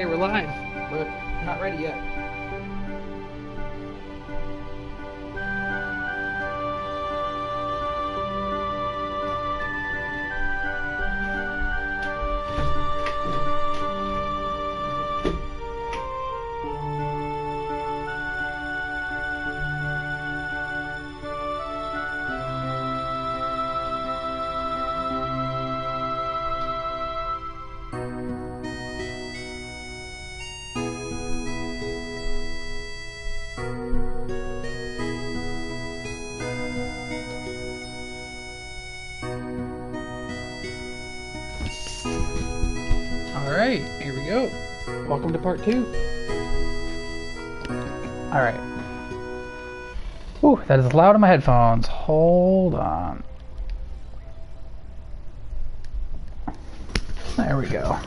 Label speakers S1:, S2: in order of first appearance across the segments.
S1: Hey, we're live, but not ready yet. Alright, here we go. Welcome to part 2. Alright. Ooh, that is loud in my headphones. Hold on. There we go.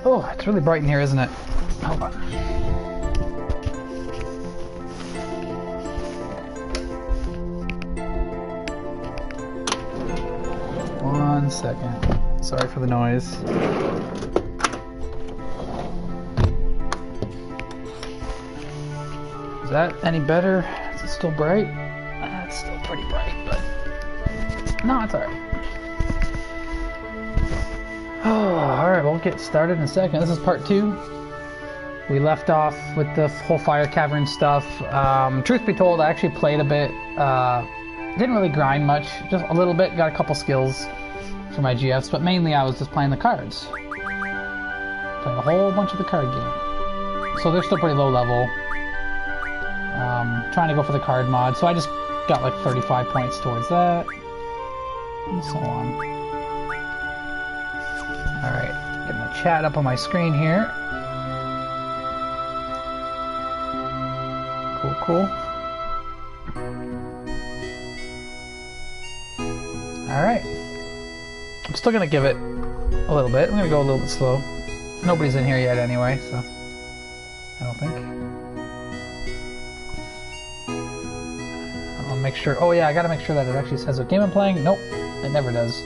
S1: Oh, it's really bright in here, isn't it? Hold on. One second. Sorry for the noise. Is that any better? Is it still bright? It's still pretty bright, but no, it's alright. Oh, alright, we'll get started in a second. This is part 2. We left off with the whole fire cavern stuff. Truth be told, I actually played a bit. Didn't really grind much, just a little bit. Got a couple skills for my GFs, but mainly I was just playing the cards. Playing a whole bunch of the card game. So they're still pretty low level. Trying to go for the card mod, so I just got like 35 points towards that. And so on. Alright, getting the chat up on my screen here. Cool, cool. Alright. I'm still gonna give it a little bit. I'm gonna go a little bit slow. Nobody's in here yet anyway, so I don't think. I'll make sure. Oh yeah, I gotta make sure that it actually says what game I'm playing. Nope, it never does.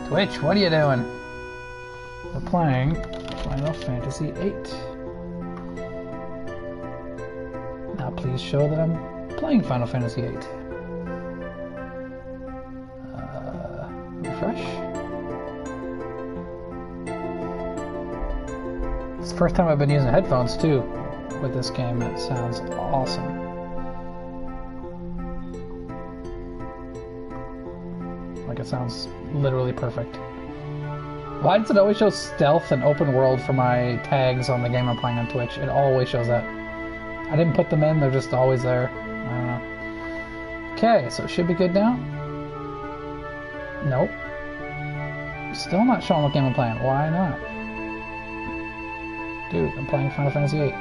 S1: Twitch, what are you doing? We're playing Final Fantasy VIII. Now please show that I'm playing Final Fantasy VIII. Refresh. It's the first time I've been using headphones too with this game. It sounds awesome. Like it sounds literally perfect. Why does it always show stealth and open world for my tags on the game I'm playing on Twitch? It always shows that. I didn't put them in, they're just always there. I don't know. Okay, so it should be good now. Nope. Still not showing what game I'm playing. Why not? Dude, I'm playing Final Fantasy VIII.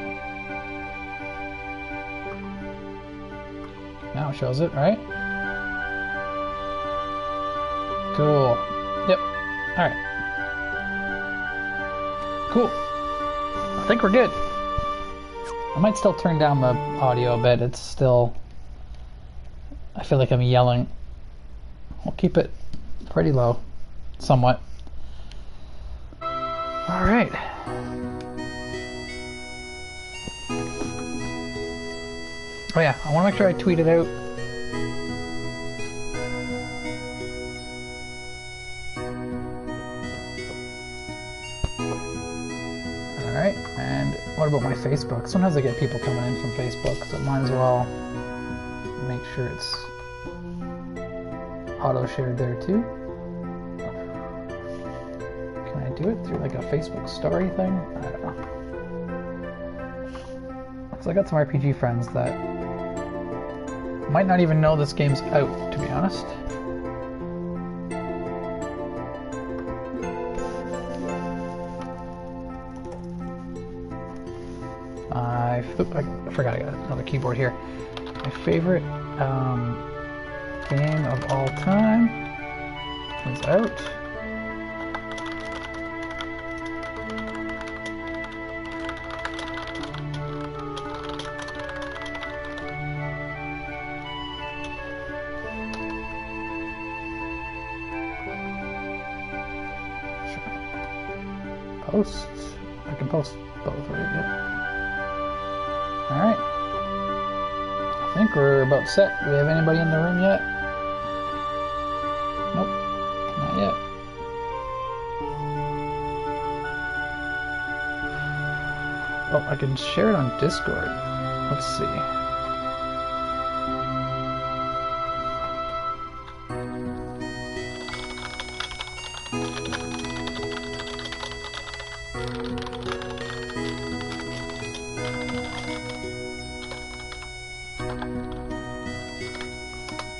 S1: Now it shows it, right? Cool. Yep. Alright. Cool. I think we're good. I might still turn down the audio a bit. It's still... I feel like I'm yelling. We'll keep it pretty low. Somewhat. Alright. Oh yeah, I want to make sure I tweet it out. Alright, and what about my Facebook? Sometimes I get people coming in from Facebook, so might as well make sure it's auto-shared there too. Can I do it through like a Facebook story thing? I don't know. Because I got some RPG friends that might not even know this game's out, to be honest. I forgot I got another keyboard here. My favorite game of all time is out. post. I can post both, right? Yep. Alright. I think we're about set. Do we have anybody in the room yet? Nope. Not yet. Oh, I can share it on Discord. Let's see.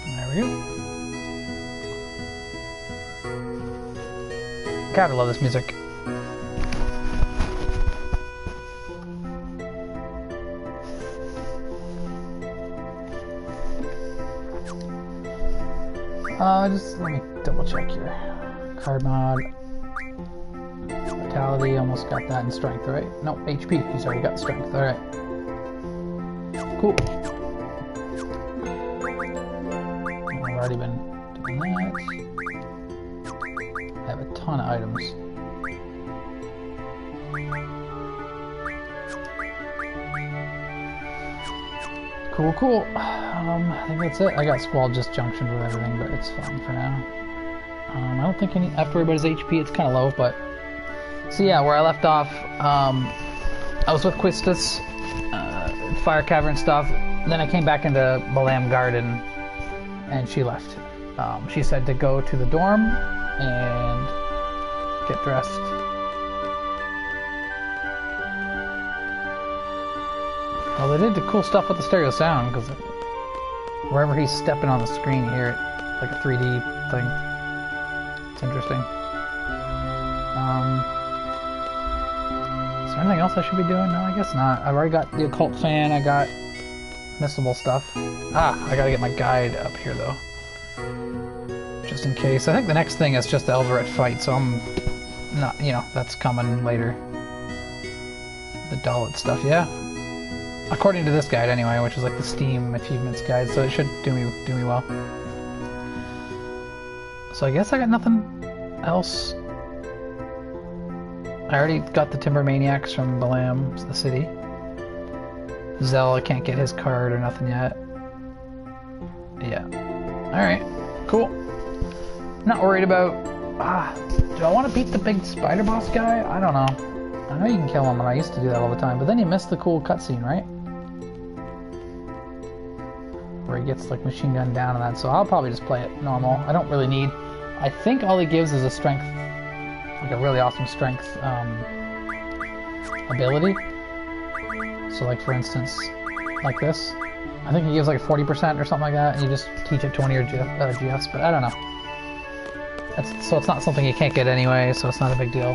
S1: There we go. God, I love this music. Just let me double check here. Card mod. Vitality, almost got that in strength, right? No, HP, he's already got strength, alright. Cool. I've already been doing that. I have a ton of items. Cool, cool. I think that's it. I got Squall just junctioned with everything, but it's fine for now. I don't think I have to worry about his HP. It's kind of low, but... So yeah, where I left off, I was with Quistis, Fire Cavern stuff. Then I came back into Balam Garden, and she left. She said to go to the dorm and get dressed. Well, they did the cool stuff with the stereo sound, because wherever he's stepping on the screen, you hear it like a 3D thing. It's interesting. Is there anything else I should be doing? No, I guess not. I've already got the occult fan. I got missable stuff. I gotta get my guide up here, though. Just in case. I think the next thing is just the Elverett fight, so I'm not, you know, that's coming later. The Dalit stuff, yeah. According to this guide, anyway, which is like the Steam achievements guide, so it should do me well. So I guess I got nothing else. I already got the Timber Maniacs from Balam, the city. Zell, I can't get his card or nothing yet. Yeah. Alright, cool. Not worried about... do I want to beat the big spider boss guy? I don't know. I know you can kill him, and I used to do that all the time, but then you miss the cool cutscene, right? Where he gets like machine gunned down and that, so I'll probably just play it normal. I don't really need... I think all he gives is a strength, like a really awesome strength ability. So like for instance, like this. I think he gives like 40% or something like that, and you just teach it to one of your GFs, but I don't know. So it's not something you can't get anyway, so it's not a big deal.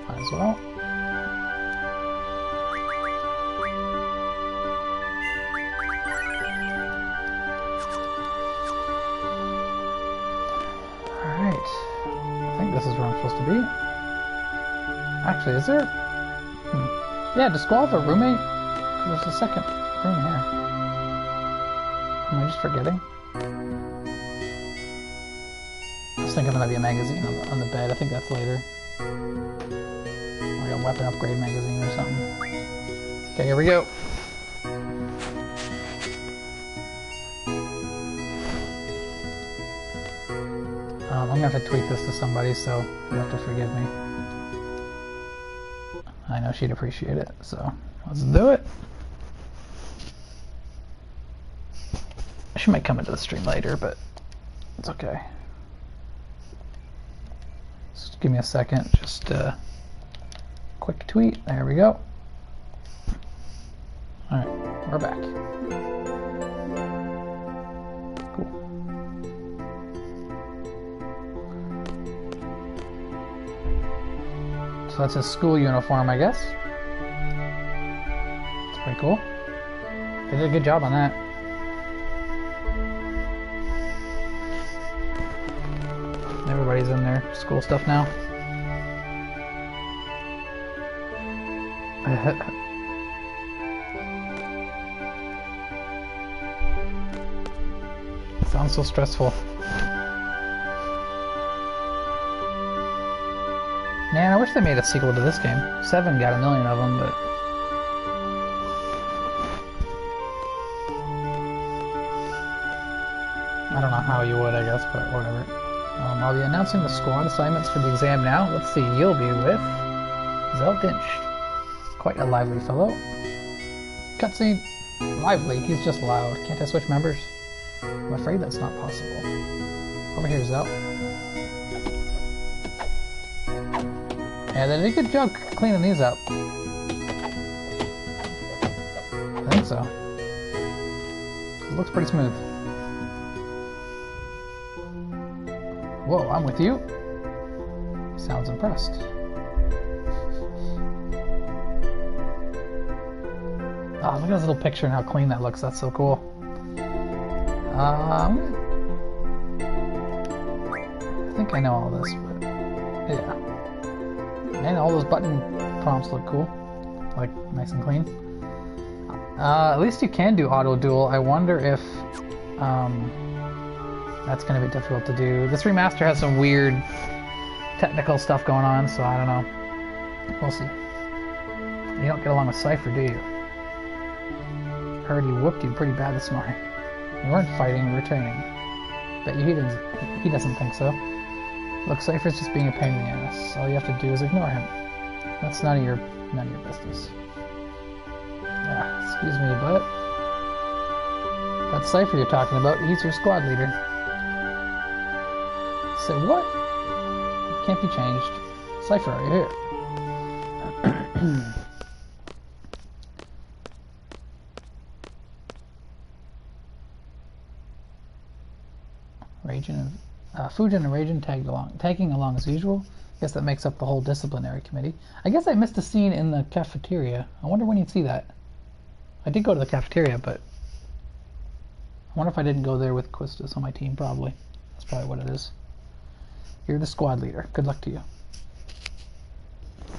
S1: Might as well. Alright. I think this is where I'm supposed to be. Actually, is there... Yeah, disqualify a roommate? Because there's a second room here. Am I just forgetting? I was thinking there might be a magazine on the bed. I think that's later. Like a weapon upgrade magazine or something. Okay, here we go. I'm gonna have to tweet this to somebody, so you'll have to forgive me. I know she'd appreciate it, so let's do it. She might come into the stream later, but it's okay. Just give me a second, just quick tweet. There we go. Alright, we're back. Cool. So that's his school uniform, I guess. It's pretty cool. They did a good job on that. Everybody's in their school stuff now. Sounds so stressful. Man, I wish they made a sequel to this game. 7 got a million of them, but... I don't know how you would, I guess, but whatever. I'll be announcing the squad assignments for the exam now. Let's see, you'll be with... Zeldinch. Quite a lively fellow. Cutscene. Lively, he's just loud. Can't I switch members? I'm afraid that's not possible. Over here, Zel. Yeah, they did a good job cleaning these up. I think so. It looks pretty smooth. Whoa, I'm with you. Sounds impressed. Oh, look at this little picture and how clean that looks. That's so cool. I think I know all this, but yeah. And all those button prompts look cool. Like, nice and clean. At least you can do auto duel. I wonder if that's going to be difficult to do. This remaster has some weird technical stuff going on, so I don't know. We'll see. You don't get along with Cypher, do you? Heard he whooped you pretty bad this morning. You weren't fighting, you were training. Bet you he doesn't think so. Look, Cypher's just being a pain in the ass. All you have to do is ignore him. That's none of your business. Excuse me, but that's Cypher you're talking about. He's your squad leader. Say what? Can't be changed. Cypher, are you here? Fujin and Raijin tagging along as usual. Guess that makes up the whole disciplinary committee. I guess I missed a scene in the cafeteria. I wonder when you'd see that. I did go to the cafeteria, but I wonder if I didn't go there with Quistis on my team. Probably. That's probably what it is. You're the squad leader. Good luck to you.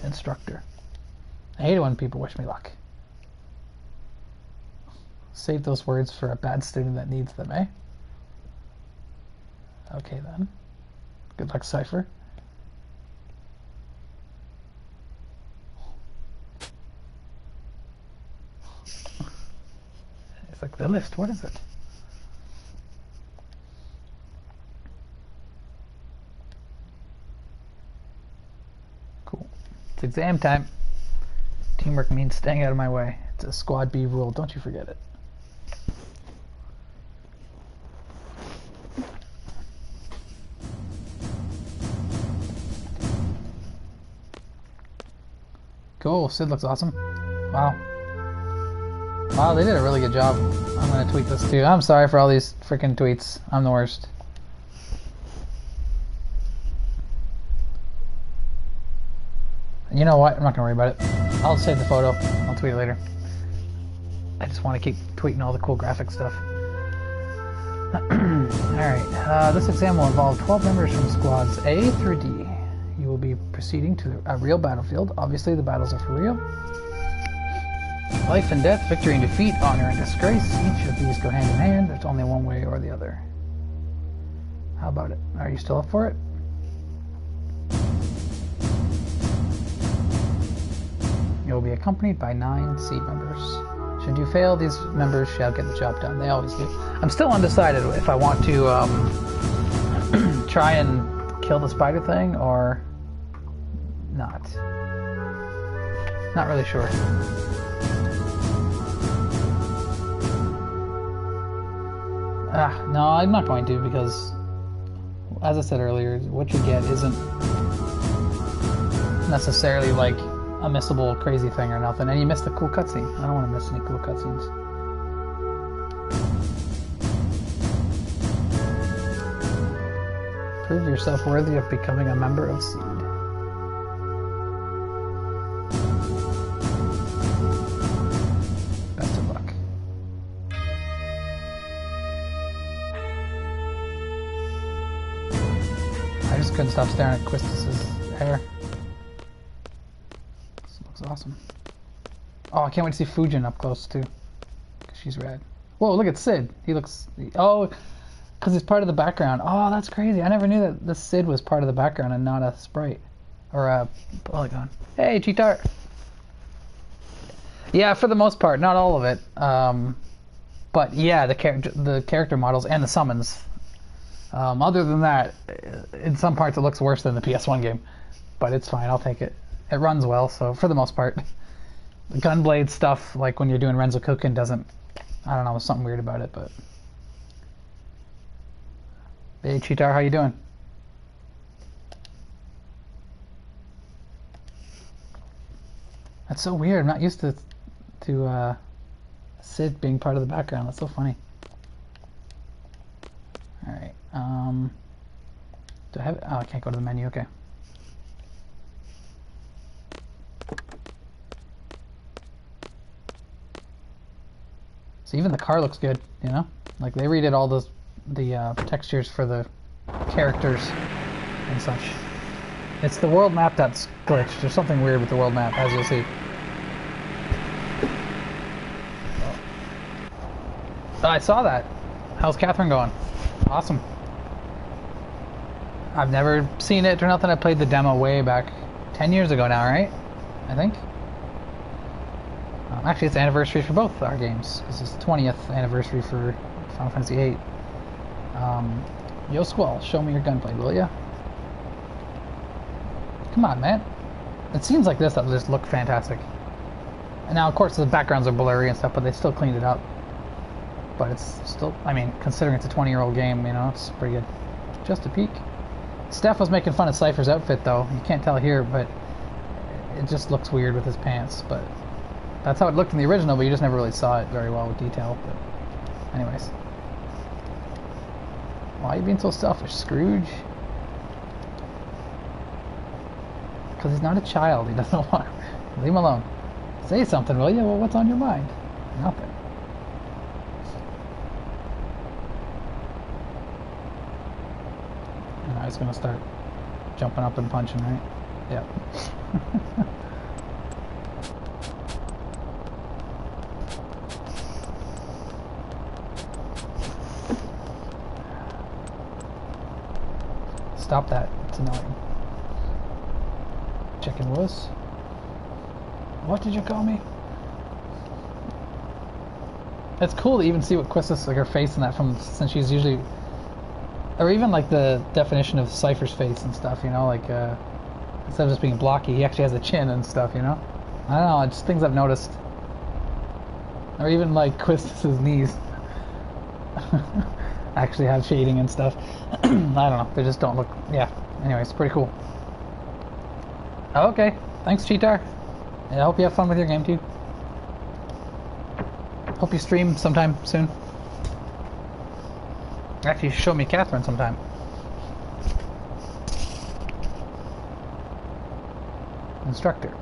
S1: Instructor. I hate it when people wish me luck. Save those words for a bad student that needs them, eh? Okay then. Good luck, Cypher. It's like the list. What is it? Cool. It's exam time. Teamwork means staying out of my way. It's a Squad B rule. Don't you forget it. Cool, Sid looks awesome. Wow. Wow, they did a really good job. I'm gonna tweet this too. I'm sorry for all these freaking tweets. I'm the worst. You know what? I'm not gonna worry about it. I'll save the photo. I'll tweet it later. I just want to keep tweeting all the cool graphic stuff. Alright, this exam will involve 12 members from squads A through D. You will be proceeding to a real battlefield. Obviously, the battles are for real. Life and death, victory and defeat, honor and disgrace. Each of these go hand in hand. There's only one way or the other. How about it? Are you still up for it? You will be accompanied by 9 seed members. Should you fail, these members shall get the job done. They always do. I'm still undecided if I want to try and kill the spider thing or not. Not really sure. No, I'm not going to because, as I said earlier, what you get isn't necessarily like a missable crazy thing or nothing, and you missed a cool cutscene. I don't want to miss any cool cutscenes. Prove yourself worthy of becoming a member of Seed. Best of luck. I just couldn't stop staring at Quistis' hair. This looks awesome. Oh, I can't wait to see Fujin up close too. Cause she's rad. Whoa, look at Sid. He looks... Oh... Because he's part of the background. Oh, that's crazy. I never knew that the Sid was part of the background and not a sprite. Or a polygon. Hey, Cheetar! Yeah, for the most part, not all of it. But yeah, the character models and the summons. Other than that, in some parts it looks worse than the PS1 game. But it's fine, I'll take it. It runs well, so for the most part. The Gunblade stuff, like when you're doing Renzo Kukin, doesn't... I don't know, there's something weird about it, but... Hey, Cheetar, how you doing? That's so weird. I'm not used to Sid being part of the background. That's so funny. All right. Do I have it? Oh, I can't go to the menu. Okay. So even the car looks good, you know? Like they redid all the textures for the characters and such. It's the world map that's glitched. There's something weird with the world map, as you'll see. Oh, I saw that. How's Catherine going? Awesome. I've never seen it or nothing. I played the demo way back 10 years ago now, right? I think. Actually, it's anniversary for both our games. This is the 20th anniversary for Final Fantasy VIII. Yo, Squall, show me your gunplay, will ya? Come on, man. It seems like this that'll just look fantastic. And now, of course, the backgrounds are blurry and stuff, but they still cleaned it up. But it's still, I mean, considering it's a 20-year-old game, you know, it's pretty good. Just a peek. Steph was making fun of Cypher's outfit, though. You can't tell here, but it just looks weird with his pants. But that's how it looked in the original, but you just never really saw it very well with detail. But anyways. Why are you being so selfish, Scrooge? Because he's not a child. He doesn't want... Leave him alone. Say something, will you? Well, what's on your mind? Nothing. Now he's going to start jumping up and punching, right? Yep. Stop that. It's annoying. Chicken wuss. What did you call me? It's cool to even see what Quista's, like her face in that from, since she's usually, or even like the definition of Cypher's face and stuff, you know, like instead of just being blocky, he actually has a chin and stuff, you know? I don't know, it's just things I've noticed. Or even like Quista's knees actually have shading and stuff. I don't know, they just don't look, yeah. Anyway, it's pretty cool. Okay, thanks Cheetar. Yeah, I hope you have fun with your game too. Hope you stream sometime soon. Actually, show me Catherine sometime. Instructor.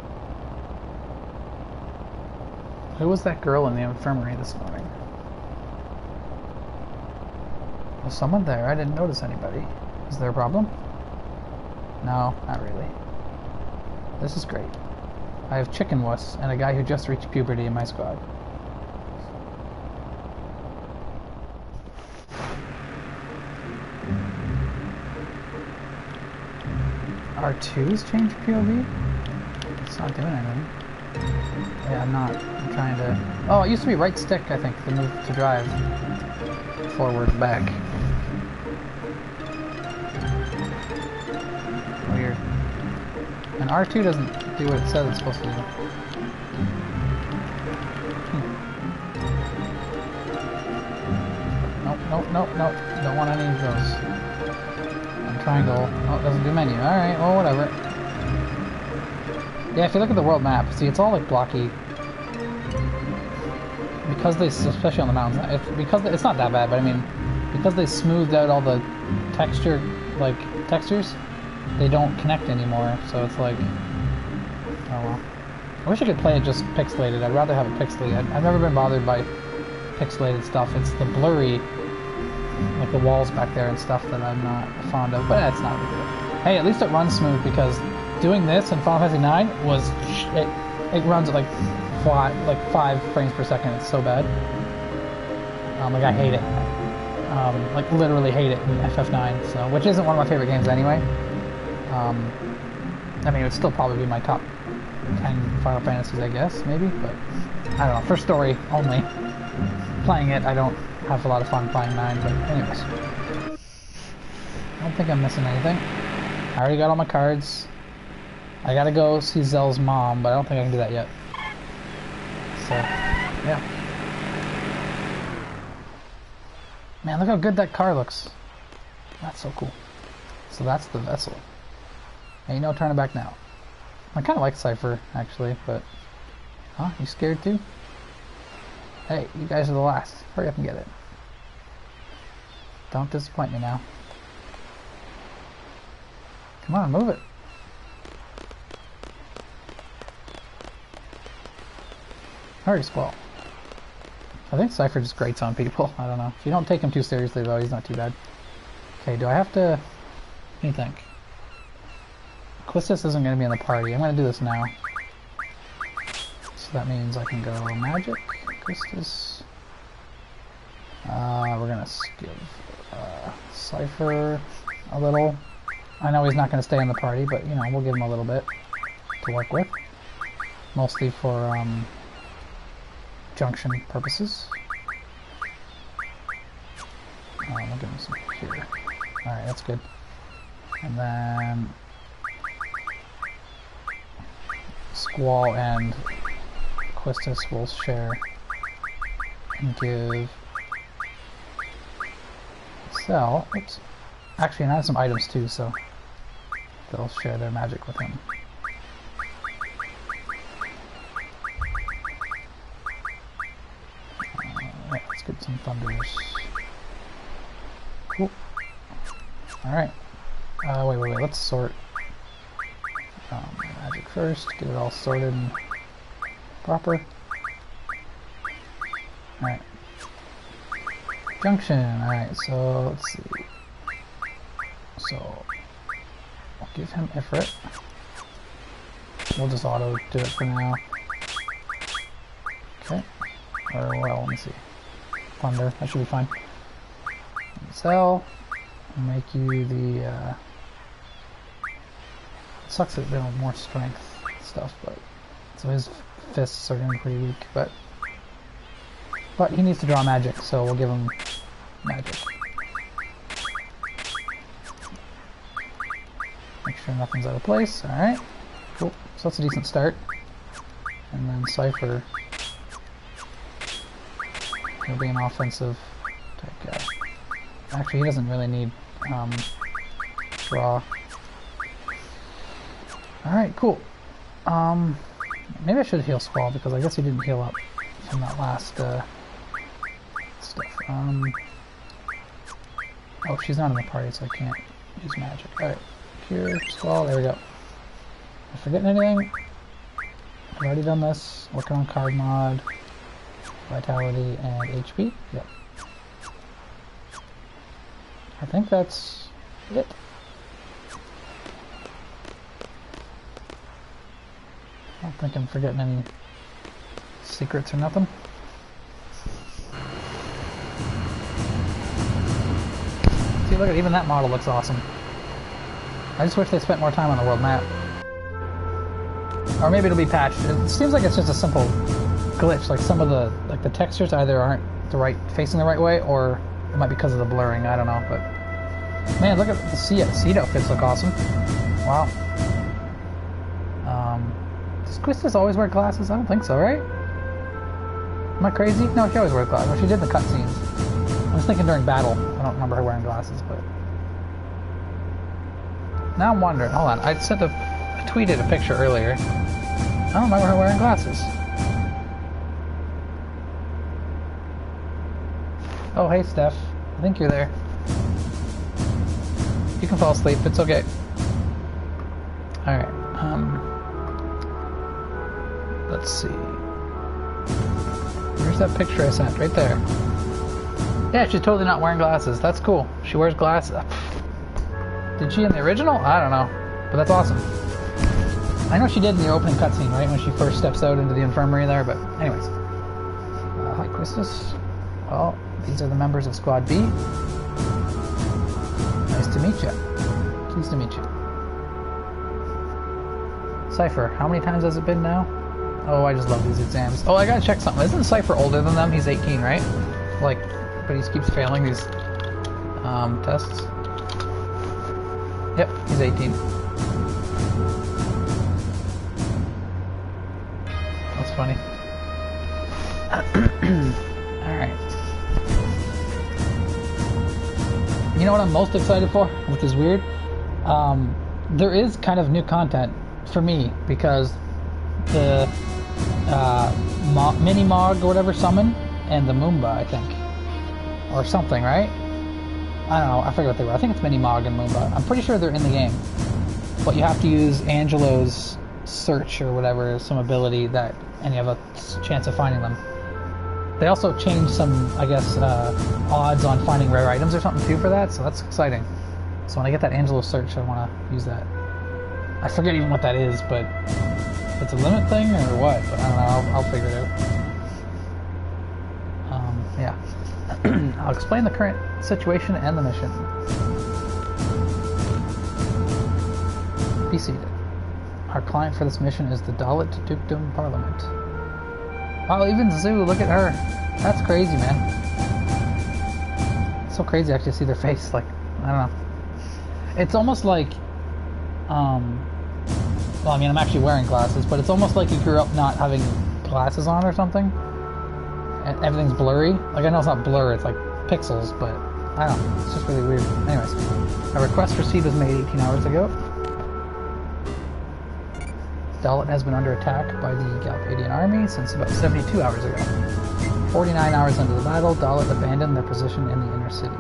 S1: Who was that girl in the infirmary this morning? Was someone there? I didn't notice anybody. Is there a problem? No, not really. This is great. I have Chicken Wuss and a guy who just reached puberty in my squad. R2's changed POV? It's not doing anything. Yeah, I'm not. I'm trying to... Oh, it used to be right stick, I think, to move to drive. Forward, back. Weird. And R2 doesn't do what it says it's supposed to do. Nope. Don't want any of those. And triangle. Oh, it doesn't do menu. Alright, well, whatever. Yeah, if you look at the world map, see, it's all like blocky. Because they, especially on the mountains, it's not that bad, but I mean, because they smoothed out all the textures, they don't connect anymore, so it's like, oh well. I wish I could play it just pixelated. I'd rather have it pixelated. I've never been bothered by pixelated stuff. It's the blurry, like the walls back there and stuff that I'm not fond of, but it's not really good. Hey, at least it runs smooth, because doing this in Final Fantasy IX was, it runs at like 5 frames per second. It's so bad. Like I hate it. Like literally hate it in FF9, so, which isn't one of my favorite games anyway. I mean, it would still probably be my top 10 Final Fantasies, I guess, maybe, but I don't know. For story only. Playing it, I don't have a lot of fun playing 9, but anyways. I don't think I'm missing anything. I already got all my cards. I gotta go see Zell's mom, but I don't think I can do that yet. So, yeah. Man, look how good that car looks. That's so cool. So that's the vessel. Ain't no turning back now. I kind of like Cypher, actually, but... Huh? You scared too? Hey, you guys are the last. Hurry up and get it. Don't disappoint me now. Come on, move it. Hurry, Squall. I think Cypher just grates on people. I don't know. If you don't take him too seriously, though, he's not too bad. Okay, do I have to... What do you think? Quistis isn't going to be in the party. I'm going to do this now. So that means I can go Magic, Quistis. We're going to give Cypher a little. I know he's not going to stay in the party, but, you know, we'll give him a little bit to work with. Mostly for junction purposes. We'll give him some here. Alright, that's good. And then... Squall and Quistis will share and give Cell. Oops. Actually, and I have some items too, so they'll share their magic with him. Right, let's get some thunders. Cool. Alright. Wait. Let's sort magic first. Get it all sorted and proper. Alright. Junction. Alright, so let's see. So I'll give him Ifrit. We'll just auto do it for now. Okay. Or well, let me see. Thunder. That should be fine. Cell. Make you the it sucks that they have more strength stuff, but so his fists are gonna be pretty weak, but he needs to draw magic, so we'll give him magic. Make sure nothing's out of place. Alright. Cool. So that's a decent start. And then Cypher, he'll be an offensive type guy. Actually, he doesn't really need draw. Alright, cool. Maybe I should heal Squall, because I guess he didn't heal up from that last stuff. Oh, she's not in the party, so I can't use magic. Alright, cure, Squall, there we go. Am I forgetting anything? I've already done this. Working on card mod, vitality, and HP. Yep. I think that's it. I don't think I'm forgetting any secrets or nothing. See, look at even that model looks awesome. I just wish they spent more time on the world map. Or maybe it'll be patched. It seems like it's just a simple glitch. Like some of the textures either aren't facing the right way, or it might be because of the blurring. I don't know, but man, look at the seat outfits look awesome. Wow. Does Quistis always wear glasses? I don't think so, right? Am I crazy? No, she always wears glasses. Well, she did in the cutscenes. I was thinking during battle. I don't remember her wearing glasses, but now I'm wondering. Hold on, I tweeted a picture earlier. I don't remember her wearing glasses. Oh, hey, Steph. I think you're there. You can fall asleep. It's okay. Alright, let's see. Where's that picture I sent? Right there. Yeah, she's totally not wearing glasses. That's cool. She wears glasses. Did she in the original? I don't know. But that's awesome. I know she did in the opening cutscene, right? When she first steps out into the infirmary there, but anyways. Hi, Quistis. Well, these are the members of Squad B. Nice to meet you. Pleased to meet you. Cypher, how many times has it been now? Oh, I just love these exams. Oh, I gotta check something. Isn't Cypher older than them? He's 18, right? Like, but he keeps failing these tests. Yep, he's 18. That's funny. Alright. You know what I'm most excited for? Which is weird? There is kind of new content for me because the mini Mog or whatever summon and the Moomba, I think, or something, right? I don't know, I forget what they were. I think it's mini Mog and Moomba. I'm pretty sure they're in the game, but you have to use Angelo's search or whatever, some ability that, and you have a chance of finding them. They also changed some, I guess, odds on finding rare items or something too for that, so that's exciting. So when I get that Angelo search, I want to use that. I forget even what that is, but it's a limit thing or what? But I don't know. I'll figure it out. Yeah. I'll explain the current situation and the mission. Be seated. Our client for this mission is the Dalit Dukedom Parliament. Oh, even Zoo, look at her. That's crazy, man. It's so crazy actually to see their face. Like, I don't know. It's almost like, well, I mean, I'm actually wearing glasses, but it's almost like you grew up not having glasses on or something. And everything's blurry. Like, I know it's not blur, it's like pixels, but I don't know. It's just really weird. Anyways, a request received was made 18 hours ago. Dalit has been under attack by the Galpadian army since about 72 hours ago. 49 hours into the battle, Dalit abandoned their position in the inner city.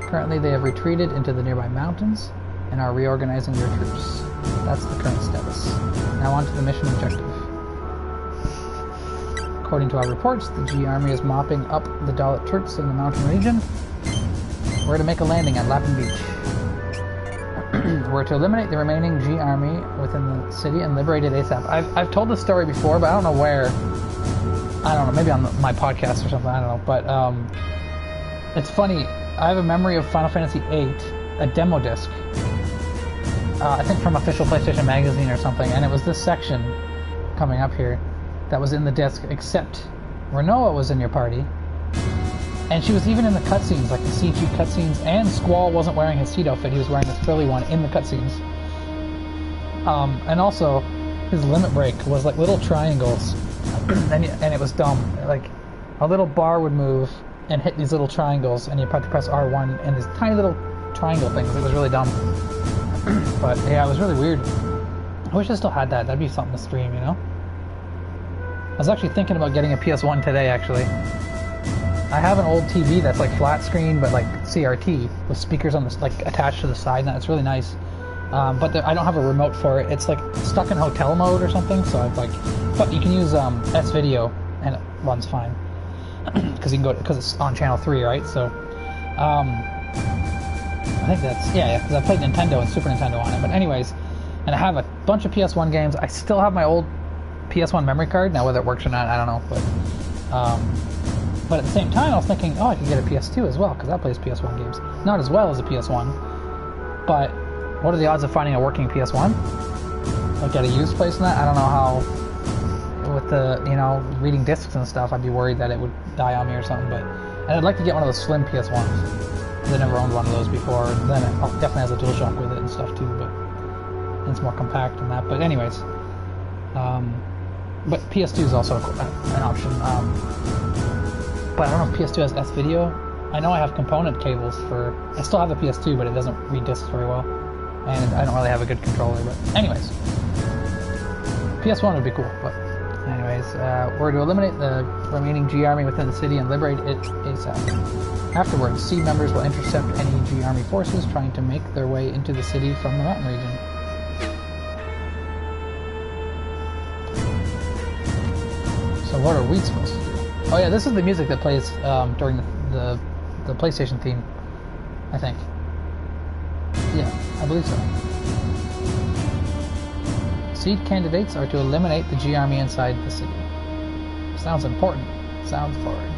S1: Currently, they have retreated into the nearby mountains and are reorganizing their troops. That's the current status. Now on to the mission objective. According to our reports, the G Army is mopping up the Dalit troops in the mountain region. We're to make a landing at Lapin Beach. We're to eliminate the remaining G Army within the city and liberate it ASAP. I've told this story before, but I don't know where. I don't know, maybe on my podcast or something, I don't know. But it's funny, I have a memory of Final Fantasy VIII, a demo disc. I think from Official PlayStation Magazine or something, and it was this section coming up here that was in the disc, except Renoa was in your party, and she was even in the cutscenes, like the CG cutscenes, and Squall wasn't wearing his seat outfit, he was wearing this frilly one in the cutscenes. And also, his limit break was like little triangles, and it was dumb. Like, a little bar would move and hit these little triangles, and you had to press R1, and these tiny little triangle things. It was really dumb. But yeah, it was really weird. I wish I still had that. That'd be something to stream, you know? I was actually thinking about getting a PS1 today, actually. I have an old TV that's like flat screen, but like CRT with speakers on the, like attached to the side. Now it's really nice. But I don't have a remote for it. It's like stuck in hotel mode or something. So I've like, but you can use S-Video and it runs fine because it's on channel 3, right? So I think that's yeah, because I played Nintendo and Super Nintendo on it. But anyways, and I have a bunch of PS1 games. I still have my old PS1 memory card. Now whether it works or not, I don't know. But at the same time, I was thinking, oh, I could get a PS2 as well, because that plays PS1 games. Not as well as a PS1, but what are the odds of finding a working PS1? Like at a used place and that? I don't know how, with the, you know, reading discs and stuff, I'd be worried that it would die on me or something, but, and I'd like to get one of those slim PS1s, because I never owned one of those before, and then it definitely has a DualShock with it and stuff too, but it's more compact than that, but anyways, but PS2 is also an option. But I don't know if PS2 has S-Video. I know I have component cables for... I still have a PS2, but it doesn't read discs very well. And I don't really have a good controller, but... Anyways. PS1 would be cool, but... Anyways, we're to eliminate the remaining G Army within the city and liberate it ASAP. Afterwards, C members will intercept any G Army forces trying to make their way into the city from the mountain region. So what are we supposed to do? Oh yeah, this is the music that plays during the PlayStation theme, I think. Yeah, I believe so. Seed candidates are to eliminate the G Army inside the city. Sounds important. Sounds forward.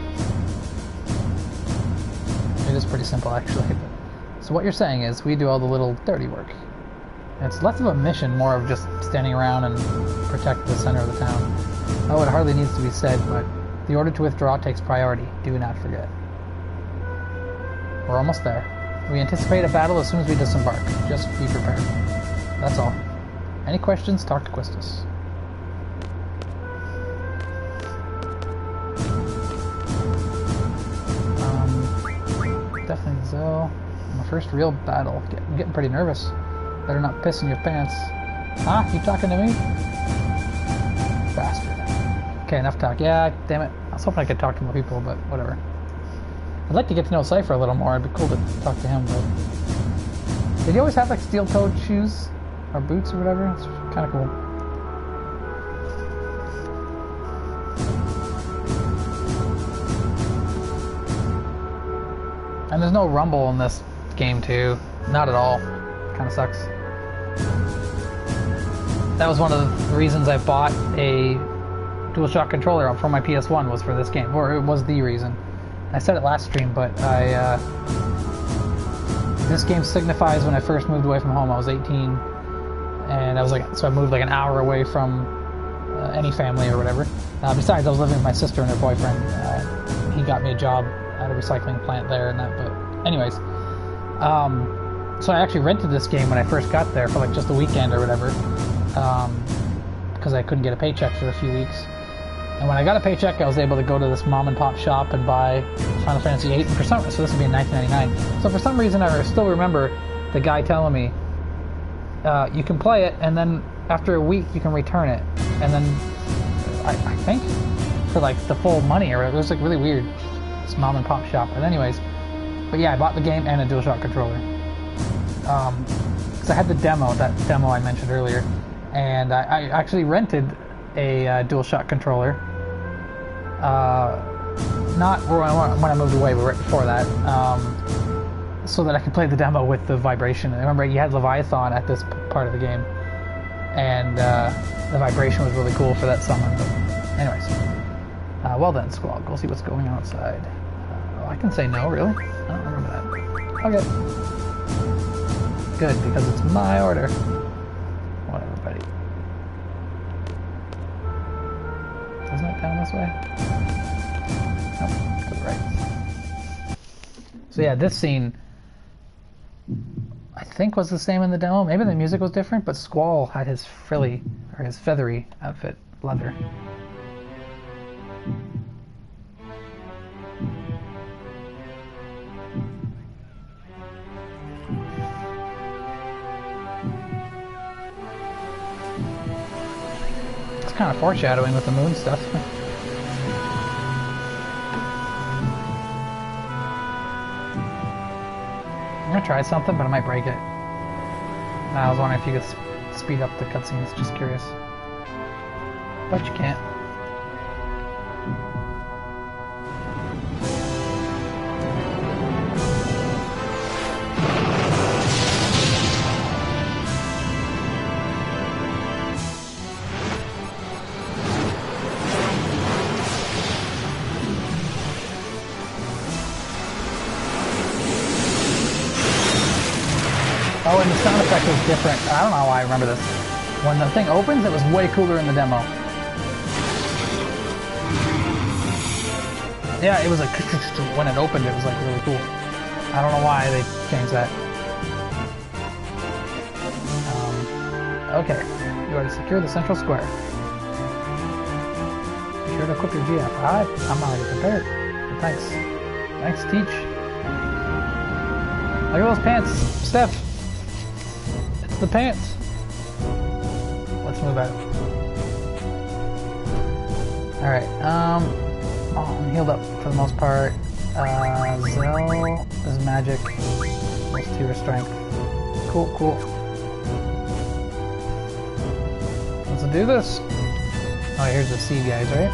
S1: It is pretty simple, actually. So what you're saying is we do all the little dirty work. It's less of a mission, more of just standing around and protect the center of the town. Oh, it hardly needs to be said, but the order to withdraw takes priority. Do not forget. We're almost there. We anticipate a battle as soon as we disembark. Just be prepared. That's all. Any questions? Talk to Quistis. Definitely so. My first real battle. I'm getting pretty nervous. Better not piss in your pants. Huh? You talking to me? Bastard. Okay, enough talk. Yeah, damn it. I was hoping I could talk to more people, but whatever. I'd like to get to know Cypher a little more. It'd be cool to talk to him, but... Did he always have, like, steel-toed shoes? Or boots or whatever? It's kind of cool. And there's no rumble in this game, too. Not at all. Kind of sucks. That was one of the reasons I bought a DualShock controller for my PS1 was for this game. Or it was the reason. I said it last stream, but this game signifies when I first moved away from home. I was 18, and I was like, so I moved like an hour away from any family or whatever. Besides, I was living with my sister and her boyfriend. He got me a job at a recycling plant there and that, but anyways. So I actually rented this game when I first got there for like just a weekend or whatever, because I couldn't get a paycheck for a few weeks. And when I got a paycheck, I was able to go to this mom and pop shop and buy Final Fantasy VIII. And for some, so this would be in 1999. So for some reason, I still remember the guy telling me, you can play it, and then after a week, you can return it. And then, I think, for like the full money or whatever. It was like really weird. This mom and pop shop. But anyways, but yeah, I bought the game and a DualShock controller. Because I had the demo, that demo I mentioned earlier. And I actually rented a DualShock controller. Not when I moved away, but right before that. So that I could play the demo with the vibration. I remember you had Leviathan at this part of the game. And the vibration was really cool for that summon. But anyways. Well then, Squall, go see what's going on outside. I can say no, really? I don't remember that. Okay. Good, because it's my order. Whatever, buddy. Isn't it down this way? Nope, to the right. So yeah, this scene, I think was the same in the demo. Maybe the music was different, but Squall had his frilly, or his feathery outfit, leather. Kind of foreshadowing with the moon stuff. I'm gonna try something, but I might break it. I was wondering if you could speed up the cutscenes, just curious. But you can't. Oh, and the sound effect was different. I don't know why I remember this. When the thing opens, it was way cooler in the demo. Yeah, it was like, when it opened, it was like really cool. I don't know why they changed that. Okay, you are to secure the central square. Be sure to equip your GF. I'm already prepared. Thanks. Thanks, Teach. Look at those pants, Steph. It's the pants. Let's move out. Alright, I'm healed up for the most part. Zell is magic. Plus 2 strength. Cool, cool. Let's do this. Oh, here's the C guys, right?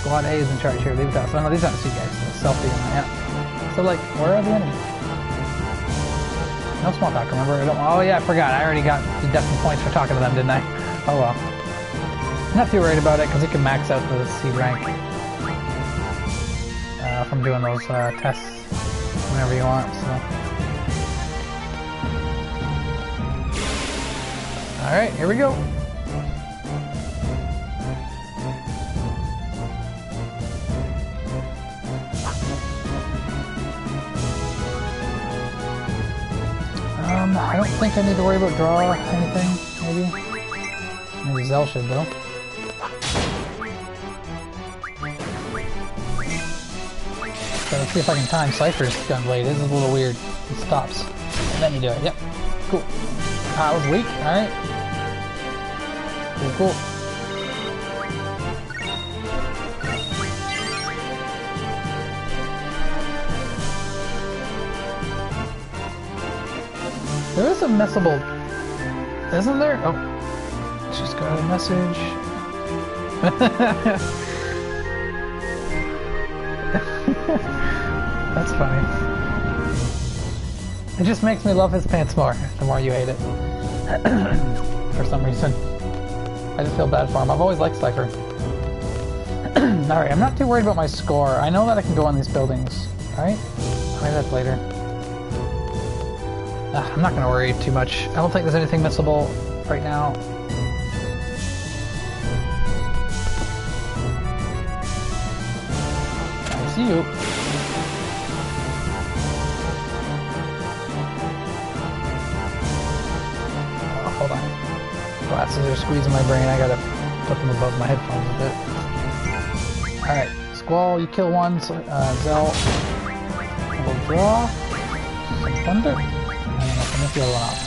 S1: Squad A is in charge here. Leave it out. So, no, these aren't the C guys. So selfie. Yeah. So, like, where are the enemies? No small talk, remember? Oh, yeah, I forgot. I already got deducting points for talking to them, didn't I? Oh, well. Not too worried about it, because you can max out the C rank from doing those tests whenever you want, so. Alright, here we go. I don't think I need to worry about draw anything, maybe. Maybe Zell should, though. So let's see if I can time Cypher's Gunblade. This is a little weird. It stops. And then you do it. Yep. Cool. Ah, it was weak. Alright. Cool, cool. There is a messable, isn't there? Oh, she's got a message. That's funny. It just makes me love his pants more, the more you hate it. For some reason. I just feel bad for him. I've always liked Cypher. Alright, I'm not too worried about my score. I know that I can go on these buildings. Alright? Maybe that's later. I'm not going to worry too much. I don't think there's anything missable right now. I see you. Oh, hold on. Glasses are squeezing my brain. I gotta put them above my headphones a bit. Alright, Squall, you kill one. Zell, we'll draw. Some thunder. And miss the other one off.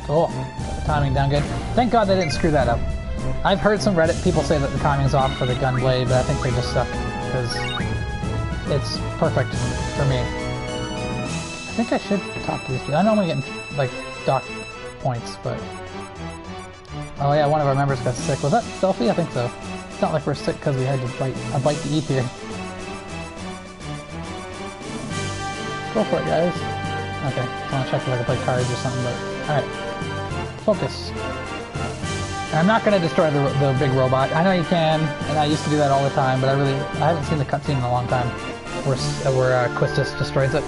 S1: Cool. Got the timing down good. Thank God they didn't screw that up. I've heard some Reddit people say that the timing's off for the Gunblade, but I think they just suck because it's perfect for me. I think I should talk to these people. I know I'm getting like dock points, but oh yeah, one of our members got sick. Was that Stealthy? I think so. It's not like we're sick because we had to bite a bite to eat here. Go for it, guys. Okay, I want to check if I can play cards or something, but alright. Focus. And I'm not going to destroy the big robot. I know you can, and I used to do that all the time, but I haven't seen the cutscene in a long time where Quistis destroys it.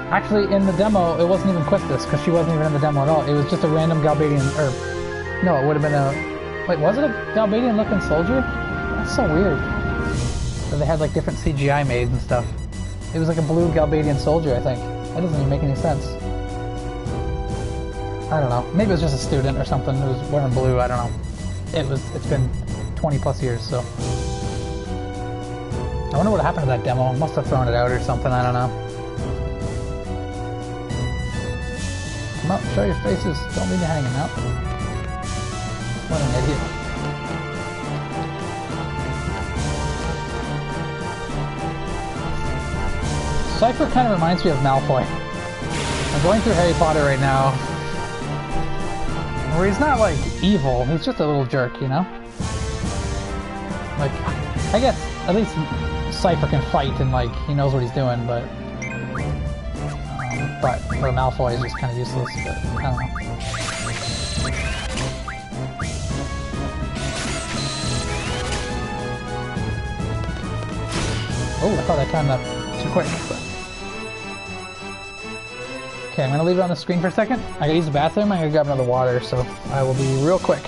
S1: Actually, in the demo, it wasn't even Quistis, because she wasn't even in the demo at all. It was just a random Galbadian, or no, it would have been a... Wait, was it a Galbadian-looking soldier? That's so weird. So they had like different CGI made and stuff. It was like a blue Galbadian soldier, I think. That doesn't even make any sense. I don't know. Maybe it was just a student or something who was wearing blue, I don't know. It's been 20 plus years, so. I wonder what happened to that demo. Must have thrown it out or something, I don't know. Come up, show your faces. Don't leave me hanging out. What an idiot. Cypher kind of reminds me of Malfoy. I'm going through Harry Potter right now, where he's not like evil, he's just a little jerk, you know? Like, I guess at least Cypher can fight and like he knows what he's doing, but Malfoy is just kind of useless, but I don't know. Oh, I thought I timed that too quick. Okay, I'm gonna leave it on the screen for a second. I gotta use the bathroom, I gotta grab another water, so I will be real quick.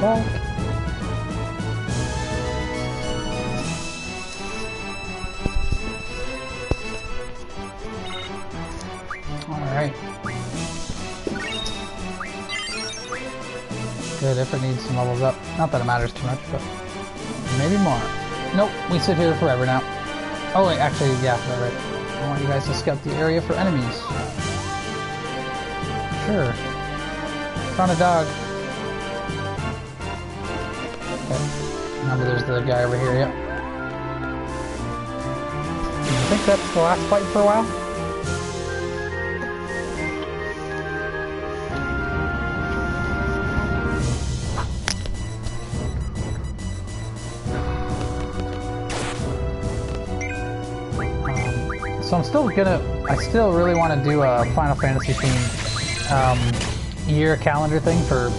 S1: ball. Alright. Good, if it needs some levels up. Not that it matters too much, but maybe more. Nope, we sit here forever now. Oh wait, actually, yeah, right. I want you guys to scout the area for enemies. Sure. Found a dog. Okay. Remember, there's the guy over here, yeah. I think that's the last fight for a while. So I'm still gonna, I still really want to do a Final Fantasy themed year calendar thing for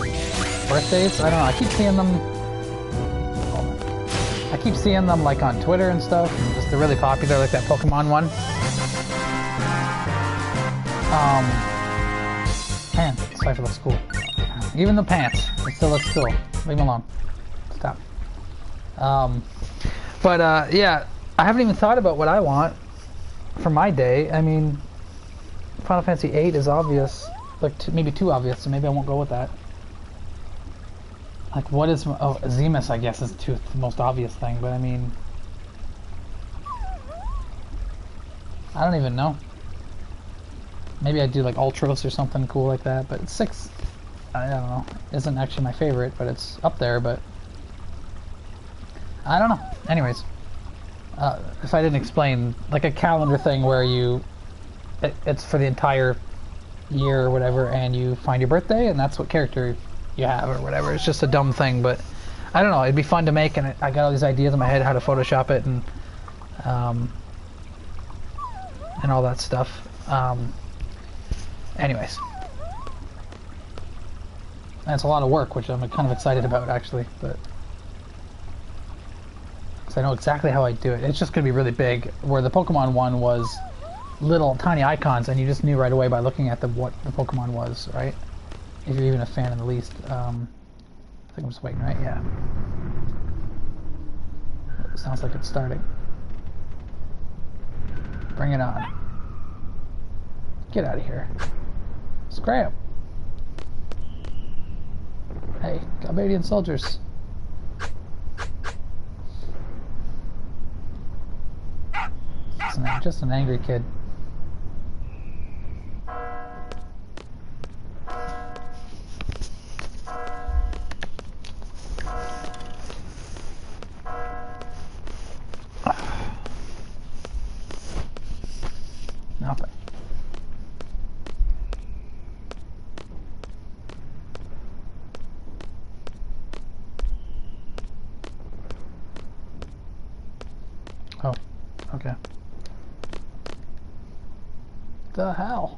S1: birthdays. I don't know, I keep seeing them like on Twitter and stuff, and just they're really popular, like that Pokemon one. Man, this life looks cool. Even the pants, it still looks cool. Leave them alone. Stop. Yeah, I haven't even thought about what I want for my day. I mean, Final Fantasy VIII is obvious, like maybe too obvious, so maybe I won't go with that. Like, what is... Oh, Zemus, I guess, is the most obvious thing, but I mean... I don't even know. Maybe I'd do, like, Ultros or something cool like that, but 6, I don't know, isn't actually my favorite, but it's up there, but... I don't know. Anyways. If I didn't explain, like a calendar thing where it's for the entire year or whatever, and you find your birthday, and that's what character you have or whatever. It's just a dumb thing, but I don't know, it'd be fun to make, and I got all these ideas in my head how to Photoshop it and all that stuff. Anyways. And it's a lot of work, which I'm kind of excited about, actually, but... I know exactly how I do it. It's just going to be really big, where the Pokemon one was little tiny icons, and you just knew right away by looking at what the Pokemon was, right? If you're even a fan in the least. I think I'm just waiting, right? Yeah. It sounds like it's starting. Bring it on. Get out of here. Scram! Hey, Galbadian soldiers. Just an angry kid. Nothing. Oh, okay. The hell?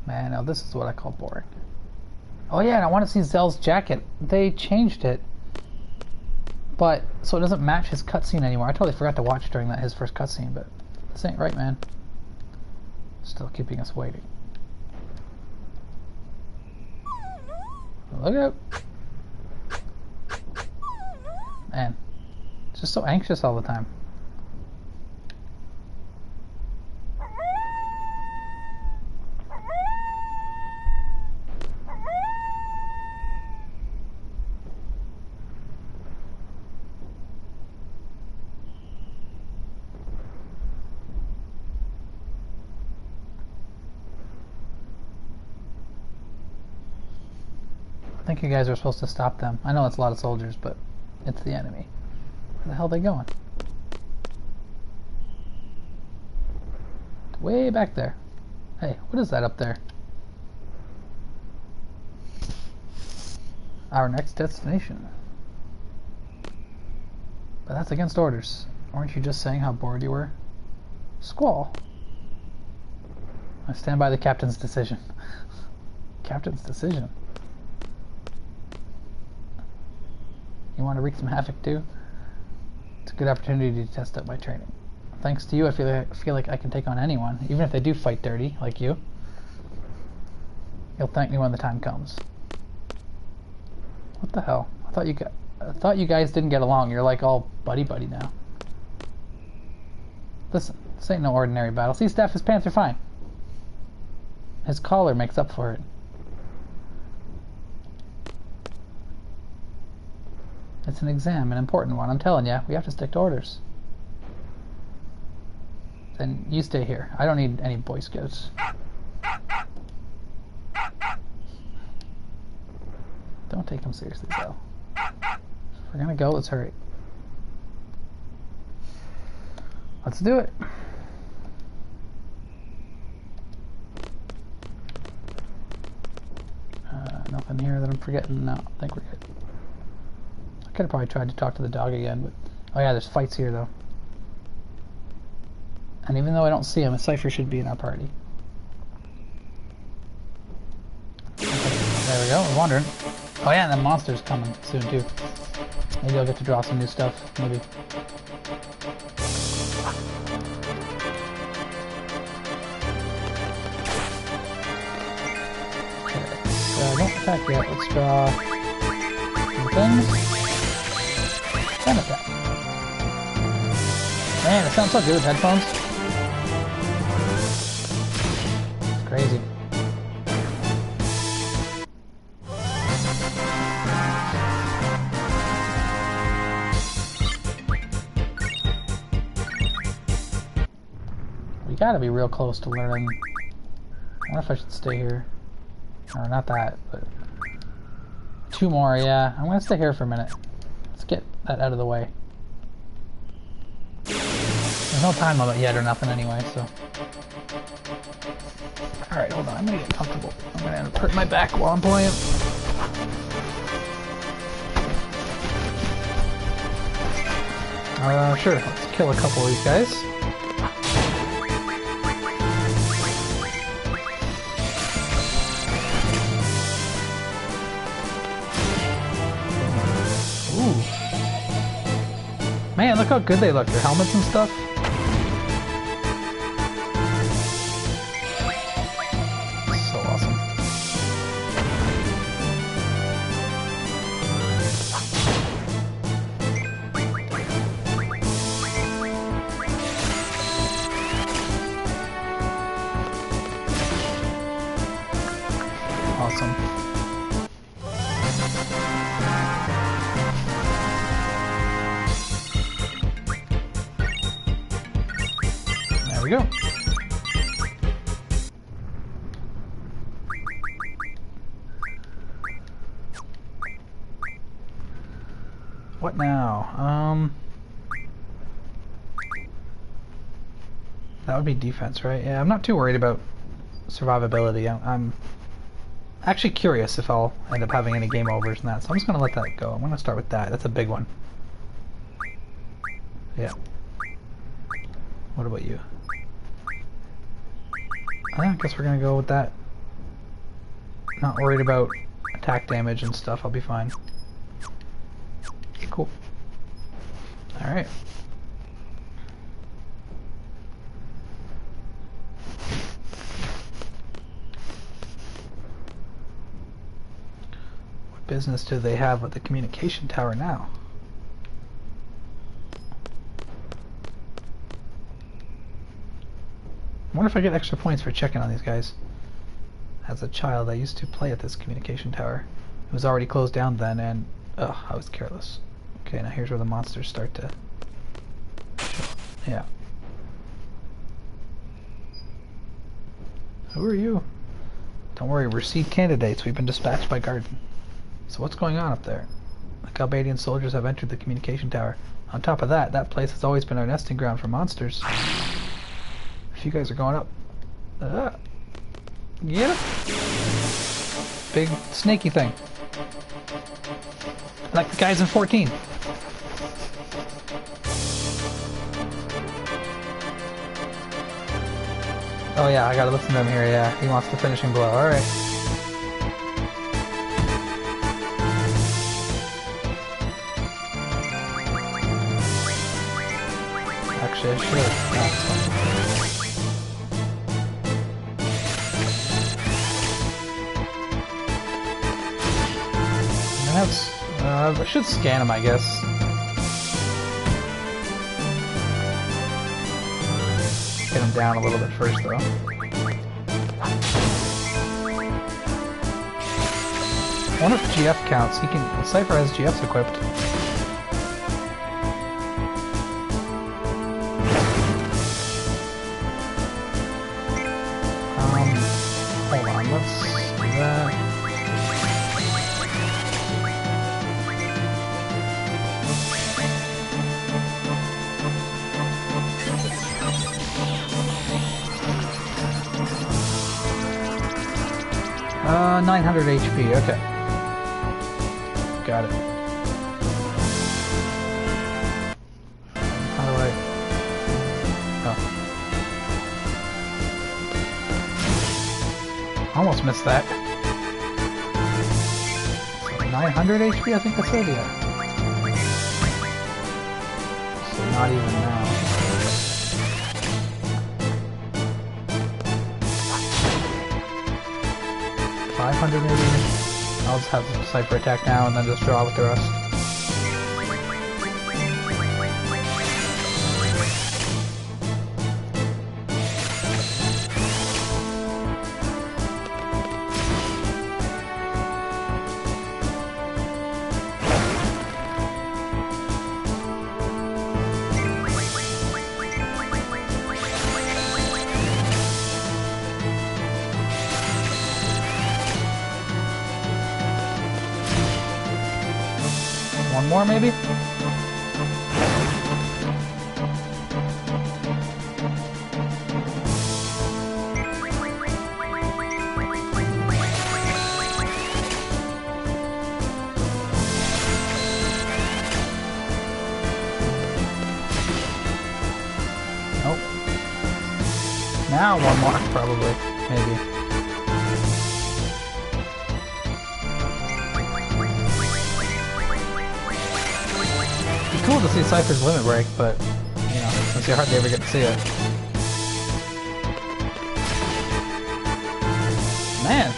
S1: Man, now this is what I call boring. Oh yeah, and I want to see Zell's jacket. They changed it. But, so it doesn't match his cutscene anymore. I totally forgot to watch during his first cutscene, but this ain't right, man. Still keeping us waiting. Look out! Man, just so anxious all the time. I think you guys are supposed to stop them. I know it's a lot of soldiers, but it's the enemy. Where the hell are they going? Way back there. Hey, what is that up there? Our next destination. But that's against orders. Weren't you just saying how bored you were? Squall. I stand by the captain's decision. Captain's decision? You want to wreak some havoc too? It's a good opportunity to test out my training. Thanks to you, I feel like I can take on anyone, even if they do fight dirty, like you. You'll thank me when the time comes. What the hell? I thought you guys didn't get along. You're like all buddy-buddy now. Listen, this ain't no ordinary battle. See, Steph, his pants are fine. His collar makes up for it. It's an exam, an important one. I'm telling you, we have to stick to orders. Then you stay here. I don't need any Boy Scouts. Don't take him seriously, though. If we're gonna go, let's hurry. Let's do it. Nothing here that I'm forgetting. No, I think we're good. I could have probably tried to talk to the dog again, but... Oh yeah, there's fights here, though. And even though I don't see him, a Cypher should be in our party. Okay, there we go, we're wandering. Oh yeah, and the monster's coming soon, too. Maybe I'll get to draw some new stuff, maybe. Don't attack yet. Let's draw some things. Then attack. Man, it sounds so good with headphones. It's crazy. We gotta be real close to learning. I wonder if I should stay here. Or not that, but 2 more, yeah. I'm gonna stay here for a minute. Let's get that out of the way. There's no time limit yet or nothing anyway, so. Alright, hold on, I'm gonna get comfortable. I'm gonna end up hurting my back while I'm playing. Sure, let's kill a couple of these guys. Man, look how good they look. Their helmets and stuff. So awesome. Awesome. There we go. What now? That would be defense, right? Yeah, I'm not too worried about survivability. I'm actually curious if I'll end up having any game overs and that, so I'm just going to let that go. I'm going to start with that. That's a big one. Yeah. What about you? I guess we're going to go with that. Not worried about attack damage and stuff. I'll be fine. Cool. Alright. What business do they have with the communication tower now? I wonder if I get extra points for checking on these guys. As a child, I used to play at this communication tower. It was already closed down then, and I was careless. Okay, now here's where the monsters start to show. Yeah. Who are you? Don't worry, we're seed candidates. We've been dispatched by Garden. So what's going on up there? The Galbadian soldiers have entered the communication tower. On top of that, that place has always been our nesting ground for monsters. If you guys are going up, get it? Big snaky thing. Like the guys in 14. Oh yeah, I gotta listen to him here, yeah. He wants the finishing blow, alright. Actually, I should. I should scan him, I guess. Get him down a little bit first, though. I wonder if GF counts. Cypher has GFs equipped. Hold on, let's do that. Uh, 900 HP, okay. Got it. How do I... Oh. Almost missed that. 900 HP, I think that's it, yeah. So not even now. $500 maybe? I'll just have the Cypher attack now and then just draw with the rest. One more, maybe? Nope. Now one more, probably. Maybe. Cool to see Cypher's limit break, but you know, since you hardly ever get to see it. Man,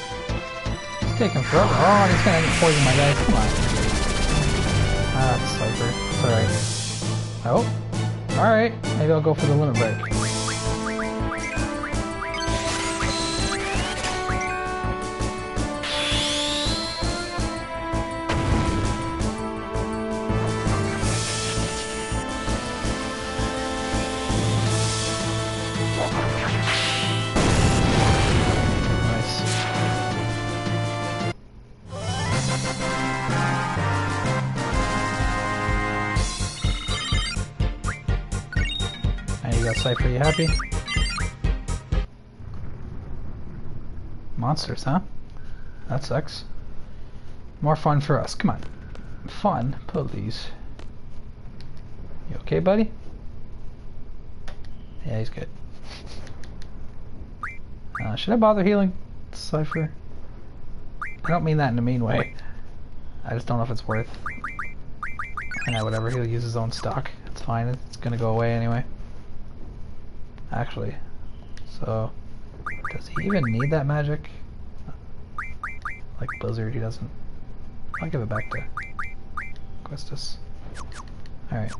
S1: it's taking forever. Oh, he's gonna poison my guys. Come on. Ah, Cypher. It's alright. Oh, alright. Maybe I'll go for the limit break. Cypher, you happy? Monsters, huh? That sucks. More fun for us. Come on. Fun, please. You okay, buddy? Yeah, he's good. Should I bother healing Cypher? I don't mean that in a mean way. I just don't know if it's worth. Yeah, whatever. He'll use his own stock. It's fine. It's gonna go away anyway. Actually, so does he even need that magic? Like Blizzard, he doesn't. I'll give it back to Questus. Alright.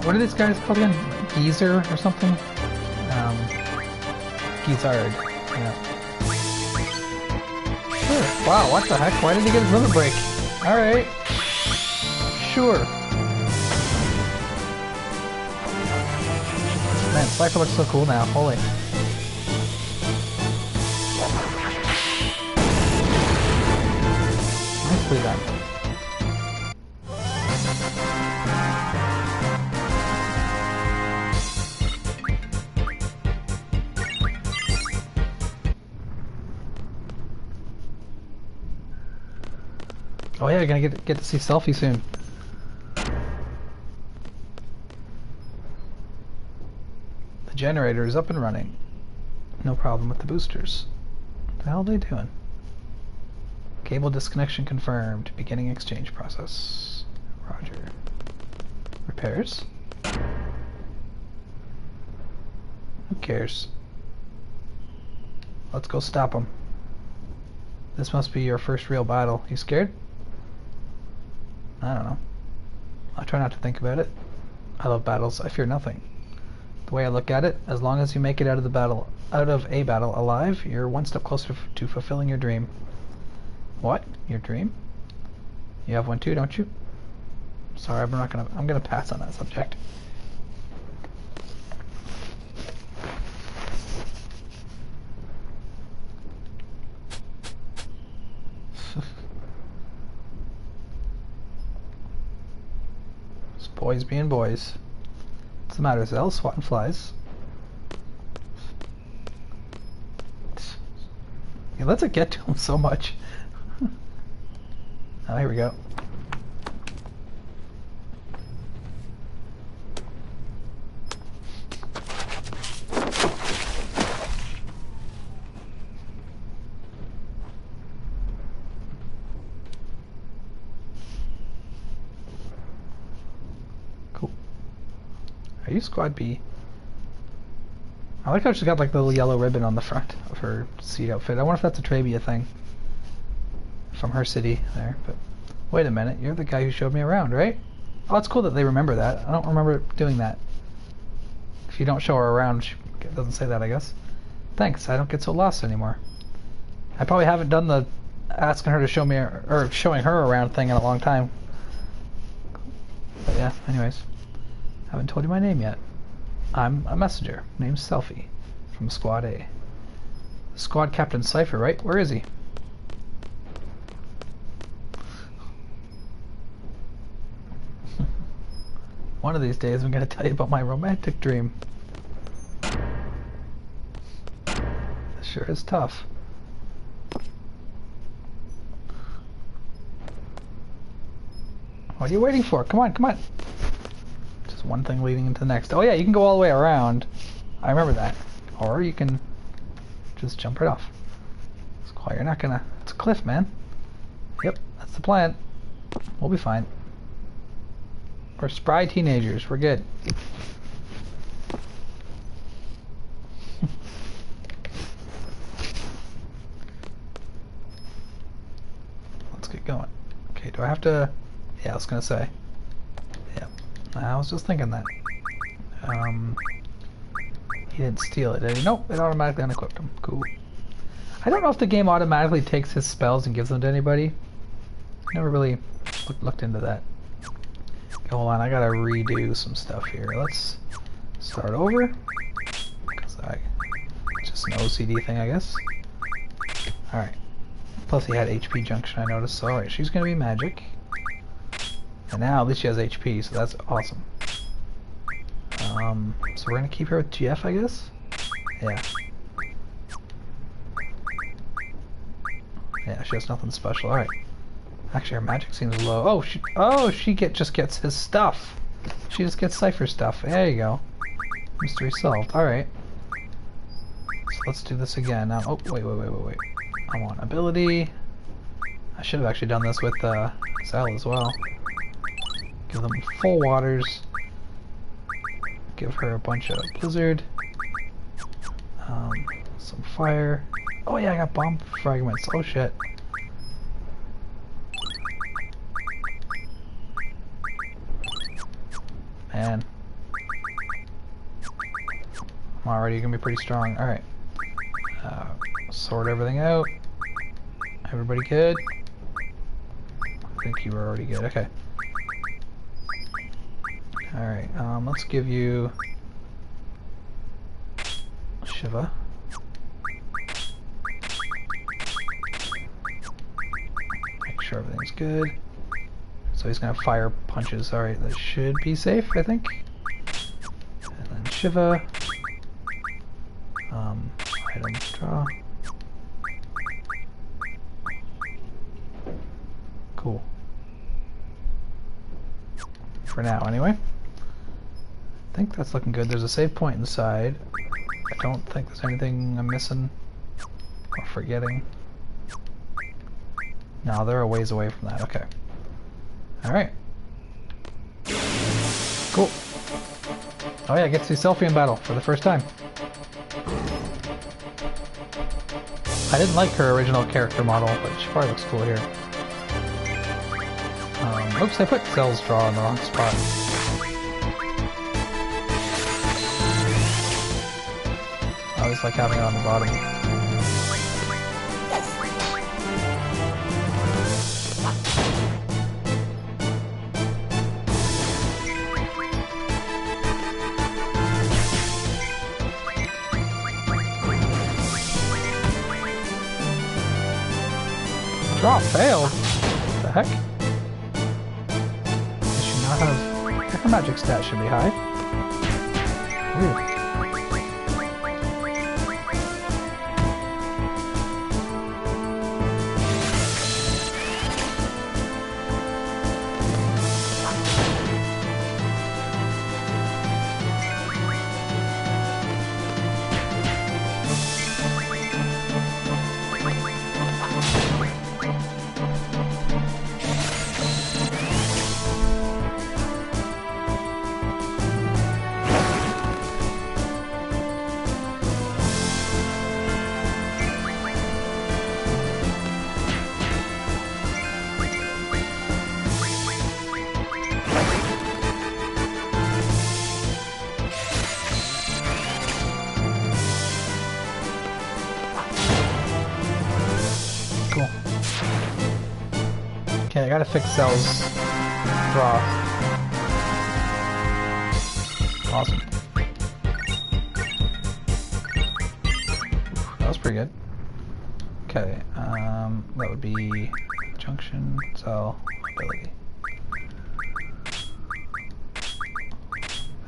S1: What are these guys called again? Geezer or something? Gizzard. Yeah. Sure. Wow, what the heck? Why did he get his limit break? Alright. Sure. Man, Cypher looks so cool now. Holy. Nicely done. Oh yeah, you're gonna get to see Selfie soon. The generator is up and running. No problem with the boosters. What the hell are they doing? Cable disconnection confirmed. Beginning exchange process. Roger. Repairs? Who cares? Let's go stop him. This must be your first real battle. You scared? I don't know. I try not to think about it. I love battles. I fear nothing. The way I look at it, as long as you make it out of a battle alive, you're one step closer to fulfilling your dream. What? Your dream? You have one too, don't you? Sorry, I'm gonna pass on that subject. Just boys being boys. What's the matter, Zell? Swatting flies. He lets it get to him so much. Oh, here we go. Cool. Are you Squad B? I like how she's got like the little yellow ribbon on the front of her seat outfit. I wonder if that's a Trabia thing from her city there. But wait a minute, you're the guy who showed me around, right? Oh, it's cool that they remember that. I don't remember doing that. If you don't show her around, she doesn't say that, I guess. Thanks, I don't get so lost anymore. I probably haven't done the asking her to show me or showing her around thing in a long time. But yeah, anyways, haven't told you my name yet. I'm a messenger named Selfie from Squad A. Squad Captain Cypher, right? Where is he? One of these days I'm going to tell you about my romantic dream. This sure is tough. What are you waiting for? Come on, come on. Just one thing leading into the next. Oh yeah, you can go all the way around. I remember that. Or you can just jump right off. It's quiet. You're not gonna... It's a cliff, man. Yep, that's the plan. We'll be fine. We're spry teenagers. We're good. Let's get going. Okay, do I have to... Yeah, I was gonna say. Yeah, I was just thinking that. He didn't steal it, did he? Nope, it automatically unequipped him. Cool. I don't know if the game automatically takes his spells and gives them to anybody. Never really looked into that. Hold on, I gotta redo some stuff here. Let's start over. Because just an OCD thing, I guess. Alright. Plus he had HP junction, I noticed. So alright, she's gonna be magic. And now at least she has HP, so that's awesome. So we're gonna keep her with GF, I guess? Yeah. Yeah, she has nothing special. Alright. Actually, her magic seems low. Oh, she just gets his stuff. She just gets Cypher stuff. There you go. Mystery solved. Alright. So let's do this again. Oh, wait. I want ability. I should have actually done this with Zell as well. Give them full waters. Give her a bunch of blizzard. Some fire. Oh yeah, I got bomb fragments. Oh shit. Man. I'm already gonna be pretty strong. Alright. Sort everything out. Everybody good? I think you were already good. Okay. Alright, let's give you Shiva. Make sure everything's good. So he's gonna fire punches. Alright, that should be safe, I think. And then Shiva. Item draw. Cool. For now, anyway. I think that's looking good. There's a save point inside. I don't think there's anything I'm missing or forgetting. No, they're a ways away from that. Okay. Alright. Cool. Oh yeah, I get to see Selfie in battle for the first time. I didn't like her original character model, but she probably looks cool here. Oops, I put Cell's draw in the wrong spot. I always like having it on the bottom. Draw failed? What the heck? Does she not have... Her magic stat should be high. Weird. Okay, I gotta fix Cell's draw. Awesome. That was pretty good. Okay, that would be junction, Cell, ability.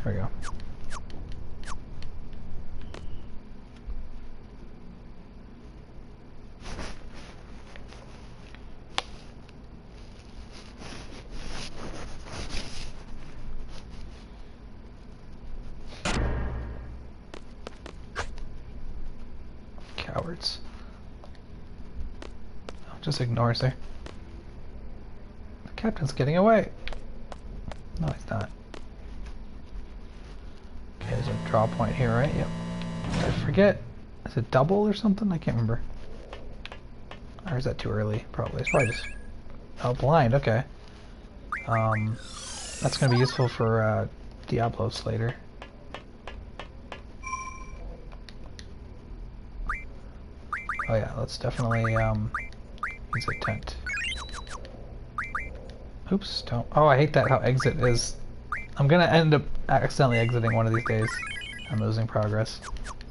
S1: There we go. Cowards. Oh, just ignores her. The captain's getting away. No, he's not. Okay, there's a draw point here, right? Yep. I forget. Is it double or something? I can't remember. Or is that too early? Probably. It's probably just... Oh, blind. Okay. That's going to be useful for Diablos later. Oh yeah, let's definitely use a tent. Oops, don't. Oh, I hate that how exit is. I'm gonna end up accidentally exiting one of these days. I'm losing progress.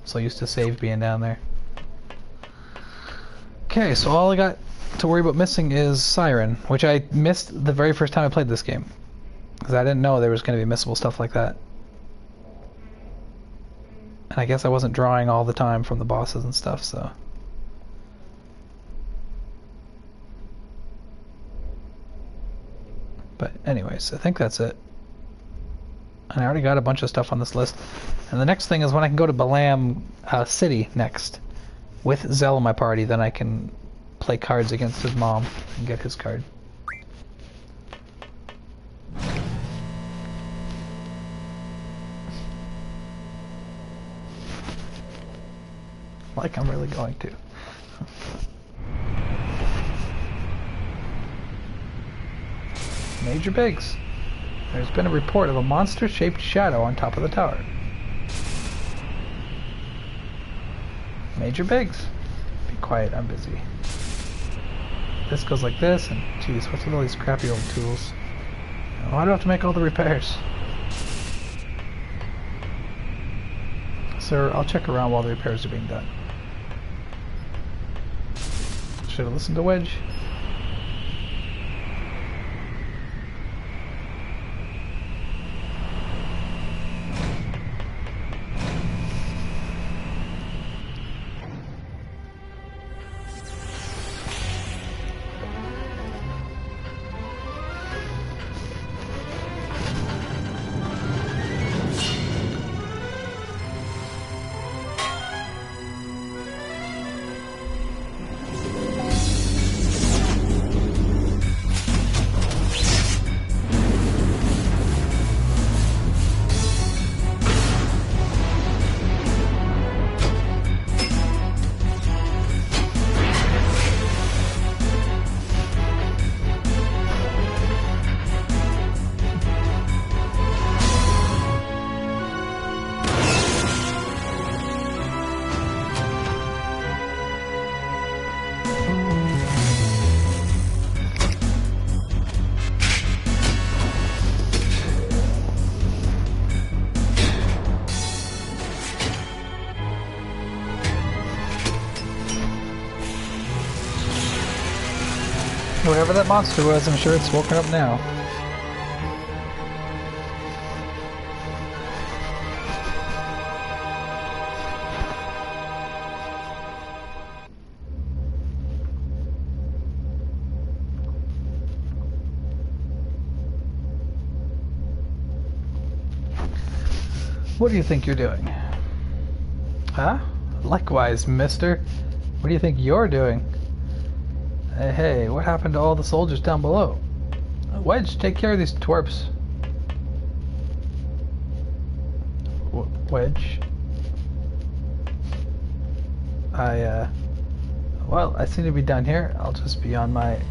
S1: So used to save being down there. Okay, so all I got to worry about missing is Siren, which I missed the very first time I played this game. Because I didn't know there was going to be missable stuff like that. And I guess I wasn't drawing all the time from the bosses and stuff, so... But anyways, I think that's it. And I already got a bunch of stuff on this list. And the next thing is when I can go to Balam City next. With Zell in my party, then I can play cards against his mom and get his card. Like I'm really going to. Major Biggs. There's been a report of a monster-shaped shadow on top of the tower. Major Biggs. Be quiet, I'm busy. This goes like this, and geez, what's with all these crappy old tools? Why do I have to make all the repairs? Sir, I'll check around while the repairs are being done. Should have listened to Wedge. Whatever that monster was, I'm sure it's woken up now. What do you think you're doing? Huh? Likewise, mister. What do you think you're doing? Hey, what happened to all the soldiers down below? Wedge, take care of these twerps. Wedge? Well, I seem to be down here. I'll just be on my...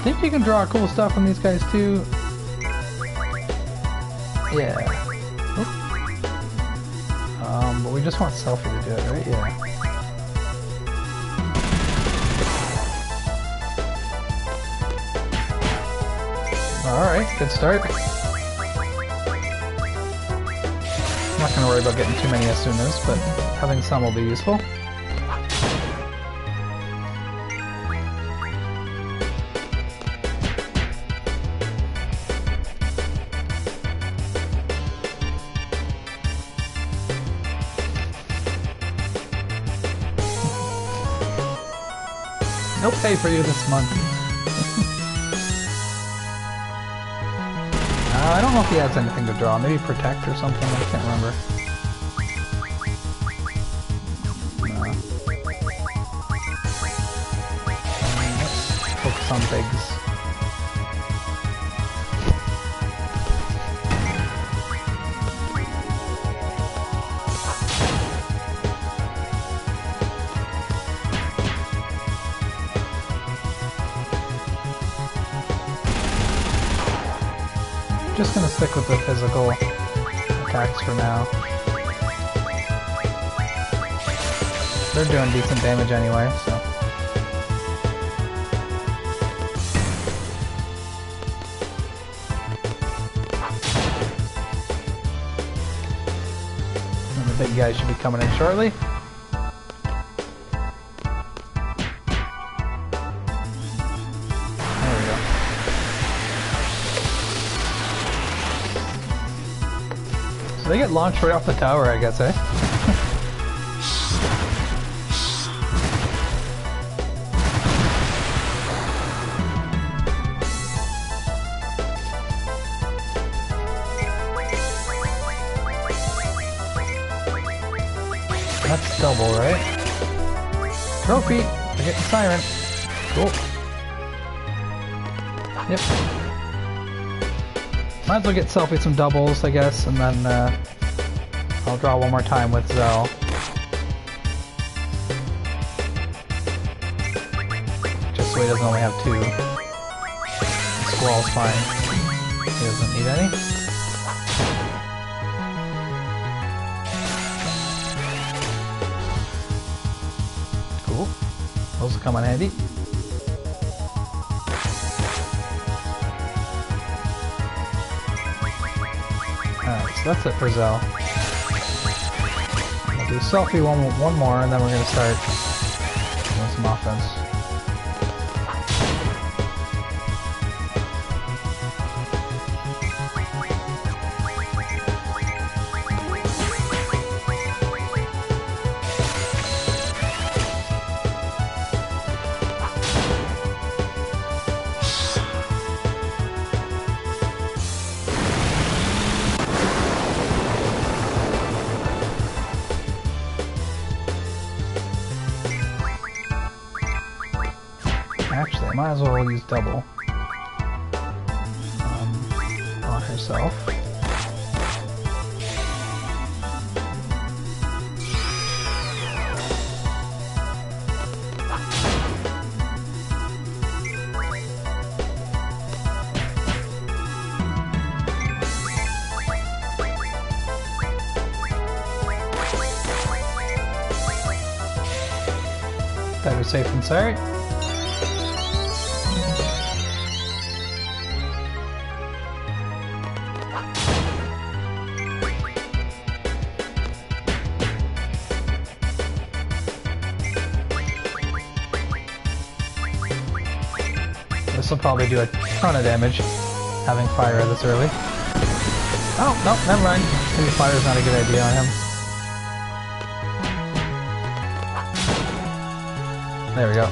S1: Think you can draw cool stuff on these guys too? Yeah. Oop. But we just want Selfie to do it, right? Yeah. Alright, good start. I'm not gonna worry about getting too many Asunas, but having some will be useful. No pay for you this month. I don't know if he has anything to draw. Maybe Protect or something. I can't remember. Let's focus on bigs. Just gonna stick with the physical attacks for now. They're doing decent damage anyway, so. And the big guy should be coming in shortly. They get launched right off the tower, I guess, eh? That's double, right? Trophy! We're getting Siren. Cool. Yep. Might as well get Selfie some doubles, I guess, and then I'll draw one more time with Zell. Just so he doesn't only have two. Squall's fine. He doesn't need any. Cool. Those will come in handy. Alright, so that's it for Zell. We'll do Selfie one more, and then we're going to start doing some offense. Actually, I might as well use double on herself. Better safe than sorry. This will probably do a ton of damage, having fire this early. Oh, no, never mind. Maybe fire's not a good idea on him. There we go.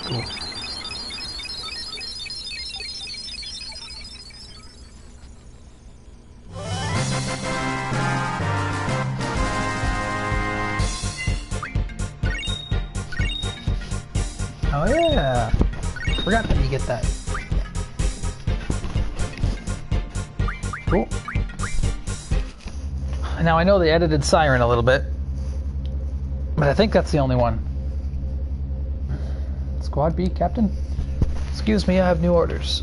S1: Cool. Oh yeah! Forgot that you get that. Cool. Now I know they edited Siren a little bit, but I think that's the only one. Squad B, Captain? Excuse me, I have new orders.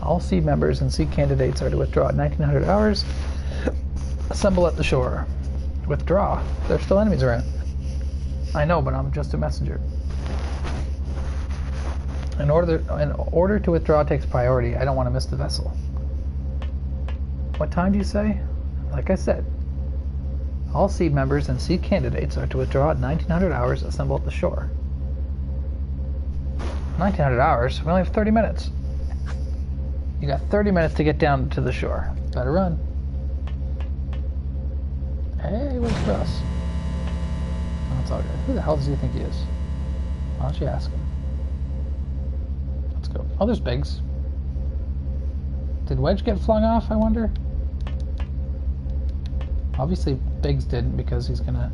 S1: All C members and C candidates are to withdraw at 1900 hours. Assemble at the shore. Withdraw. There's still enemies around. I know, but I'm just a messenger. In order to withdraw takes priority. I don't want to miss the vessel. What time do you say? Like I said, all C members and C candidates are to withdraw at 1900 hours. Assemble at the shore. 1900 hours? We only have 30 minutes. You got 30 minutes to get down to the shore. Better run. Hey, where's Russ? Oh, it's all good. Who the hell does he think he is? Why don't you ask him? Let's go. Oh, there's Biggs. Did Wedge get flung off, I wonder? Obviously, Biggs didn't because he's gonna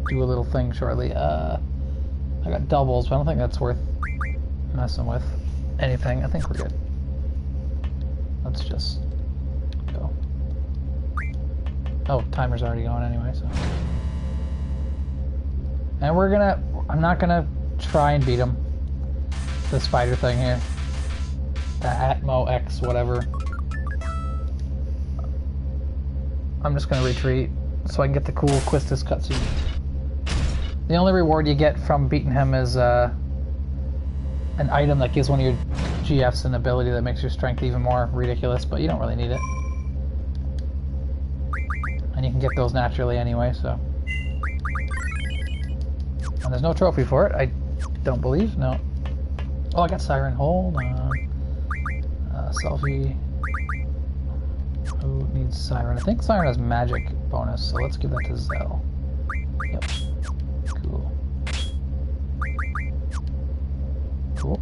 S1: do a little thing shortly. I got doubles, but I don't think that's worth messing with anything. I think we're good. Let's just go. Oh, timer's already going anyway, so. And we're gonna, I'm not gonna try and beat him. The spider thing here. The Atmo X whatever. I'm just gonna retreat so I can get the cool Quistis cutscene. The only reward you get from beating him is an item that gives one of your GFs an ability that makes your strength even more ridiculous, but you don't really need it. And you can get those naturally anyway, so. And there's no trophy for it, I don't believe, no. Oh, I got Siren, hold on. Selfie. Who needs Siren? I think Siren has magic bonus, so let's give that to Zell. Yep. Cool. Cool.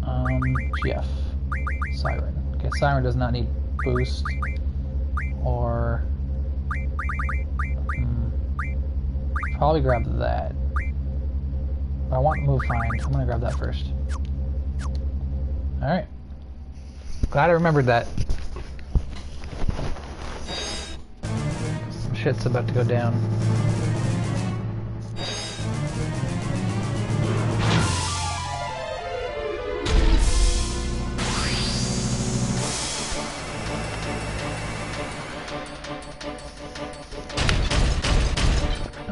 S1: GF. Siren. Okay, Siren does not need boost. Or... probably grab that. But I want move find. I'm gonna grab that first. Alright. Glad I remembered that. Some shit's about to go down.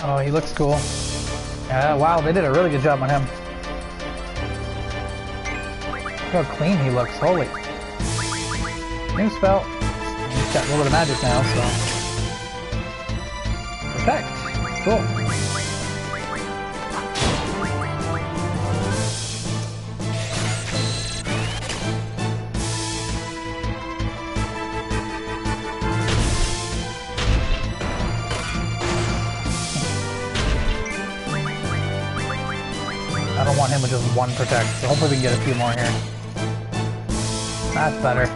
S1: Oh, he looks cool. Yeah, wow, they did a really good job on him. Look how clean he looks, holy. New spell. He's got a little bit of magic now, so. Protect. Cool. I don't want him with just one protect, so hopefully we can get a few more here. That's better.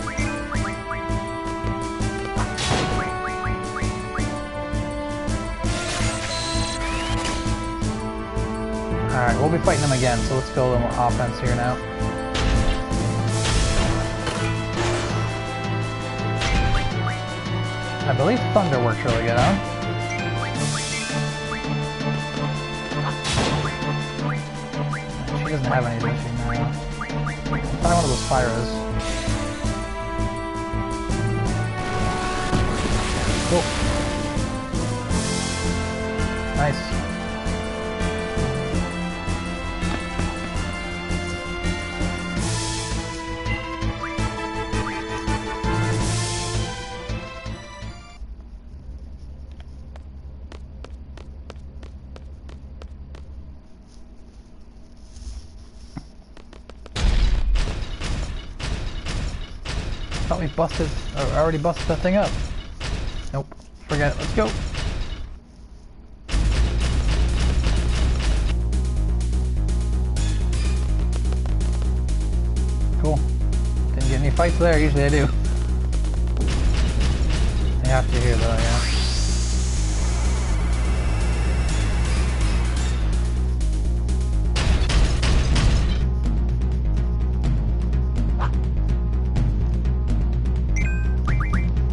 S1: Alright, we'll be fighting them again, so let's go a little more offense here now. I believe Thunder works really good, huh? doesn't have any machine now. Find one of those Pyros. Cool. Nice. Thought we busted, or already busted that thing up. Nope. Forget it. Let's go. Cool. Didn't get any fights there. Usually I do. You have to here though, yeah.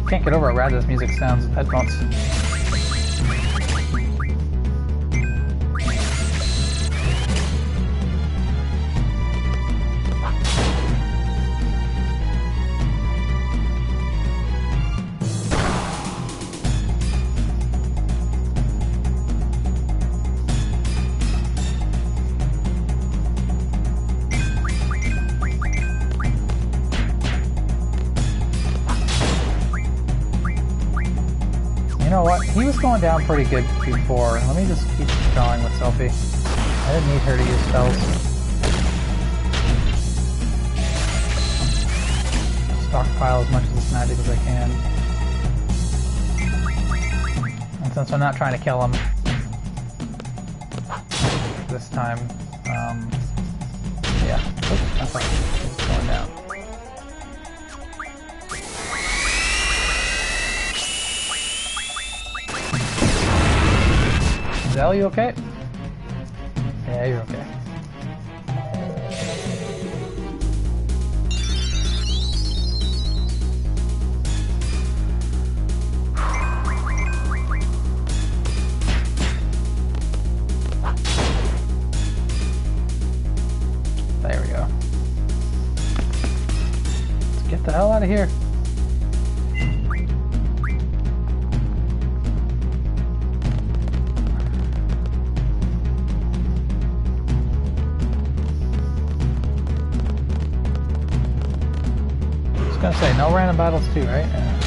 S1: Can't get over how rad this music sounds with headphones. You know what? He was going down pretty good before. Let me just keep going with Selphie. I didn't need her to use spells. Stockpile as much of this magic as I can. And since I'm not trying to kill him this time, yeah. Oops, that's right. It's going down. Zell, you okay? Yeah, you're okay. There we go. Let's get the hell out of here. I was gonna say, no random battles too, right? Yeah.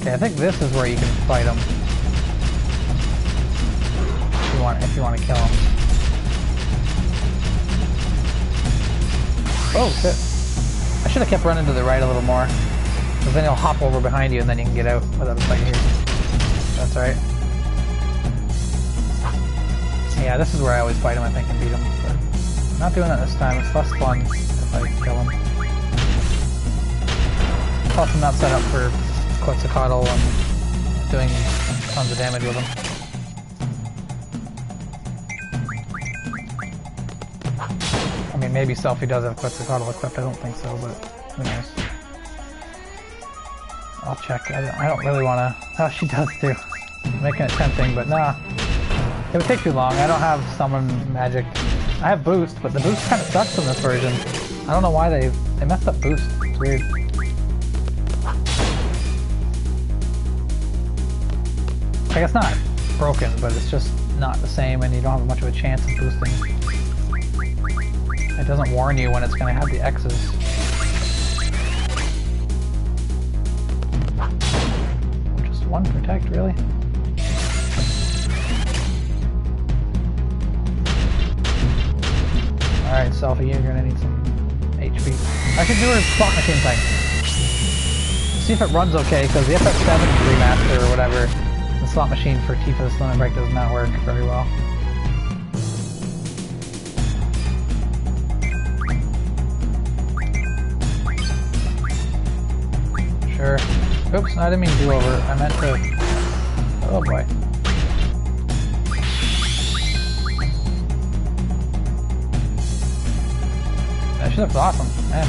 S1: Okay, I think this is where you can fight him. If you want to kill him. Oh shit. I should have kept running to the right a little more. Because then he'll hop over behind you and then you can get out without a fight here. That's right. Yeah, this is where I always fight him, I think, and beat him, but I'm not doing that this time. It's less fun if I kill him. Plus, I'm not set up for Quetzalcoatl and doing tons of damage with him. I mean, maybe Selphie does have Quetzalcoatl equipped, I don't think so, but who knows. I'll check. I don't really want to... Oh, she does too. Making it tempting, but nah. It would take too long. I don't have summon magic. I have boost, but the boost kind of sucks in this version. I don't know why they messed up boost. It's weird. Like, it's not broken, but it's just not the same, and you don't have much of a chance of boosting. It doesn't warn you when it's going to have the X's. Just one protect, really? Alright, Selphie, you're gonna need some HP. I should do her slot machine thing. See if it runs okay, because the FFVIII remaster or whatever, the slot machine for Tifa's Limit Break does not work very well. Sure. Oops, I didn't mean do over. I meant to... Oh boy. She looks awesome, man.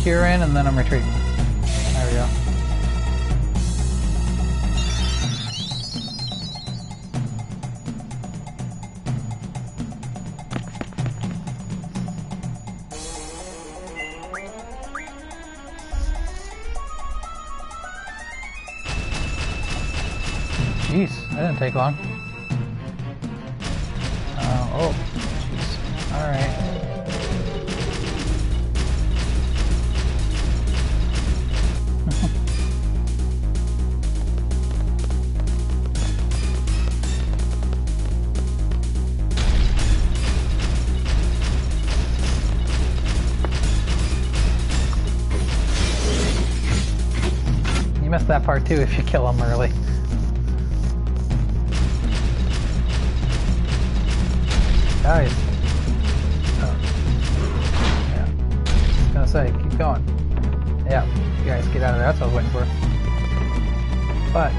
S1: cure in, and then I'm retreating. There we go. Jeez, that didn't take long. Oh, jeez. Alright. You missed that part too if you kill him early. Guys. Oh. Yeah. I was gonna say, keep going. Yeah, you guys get out of there. That's what I was waiting for. But.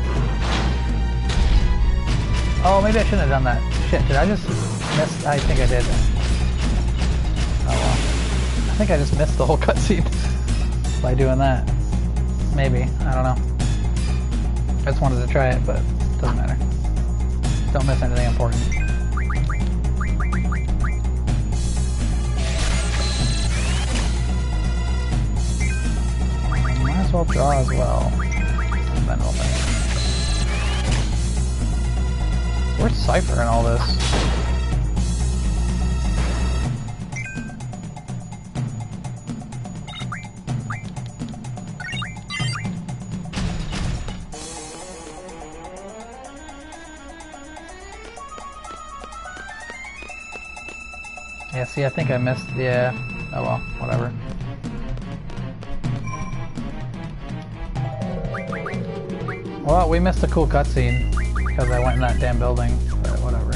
S1: Oh, maybe I shouldn't have done that. Shit, did I just miss? I think I did. Oh well. I think I just missed the whole cutscene by doing that. Maybe. I don't know. I just wanted to try it, but it doesn't matter. Don't miss anything important. Might as well draw as well. And then we'll finish. Where's Cypher in all this? Yeah, see, I think I missed, yeah. Oh well, whatever. Well, we missed a cool cutscene because I went in that damn building, but whatever.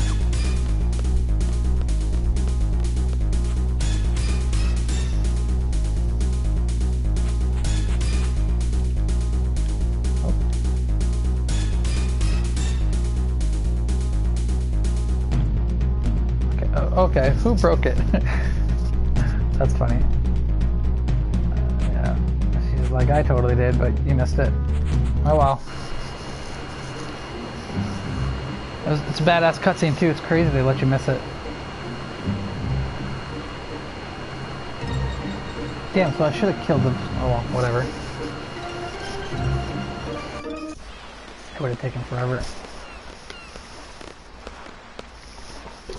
S1: Okay, who broke it? That's funny. Yeah, she's like, I totally did, but you missed it. Oh well. It's a badass cutscene too. It's crazy they let you miss it. Damn, so I should have killed them. Oh well, whatever. It would have taken forever.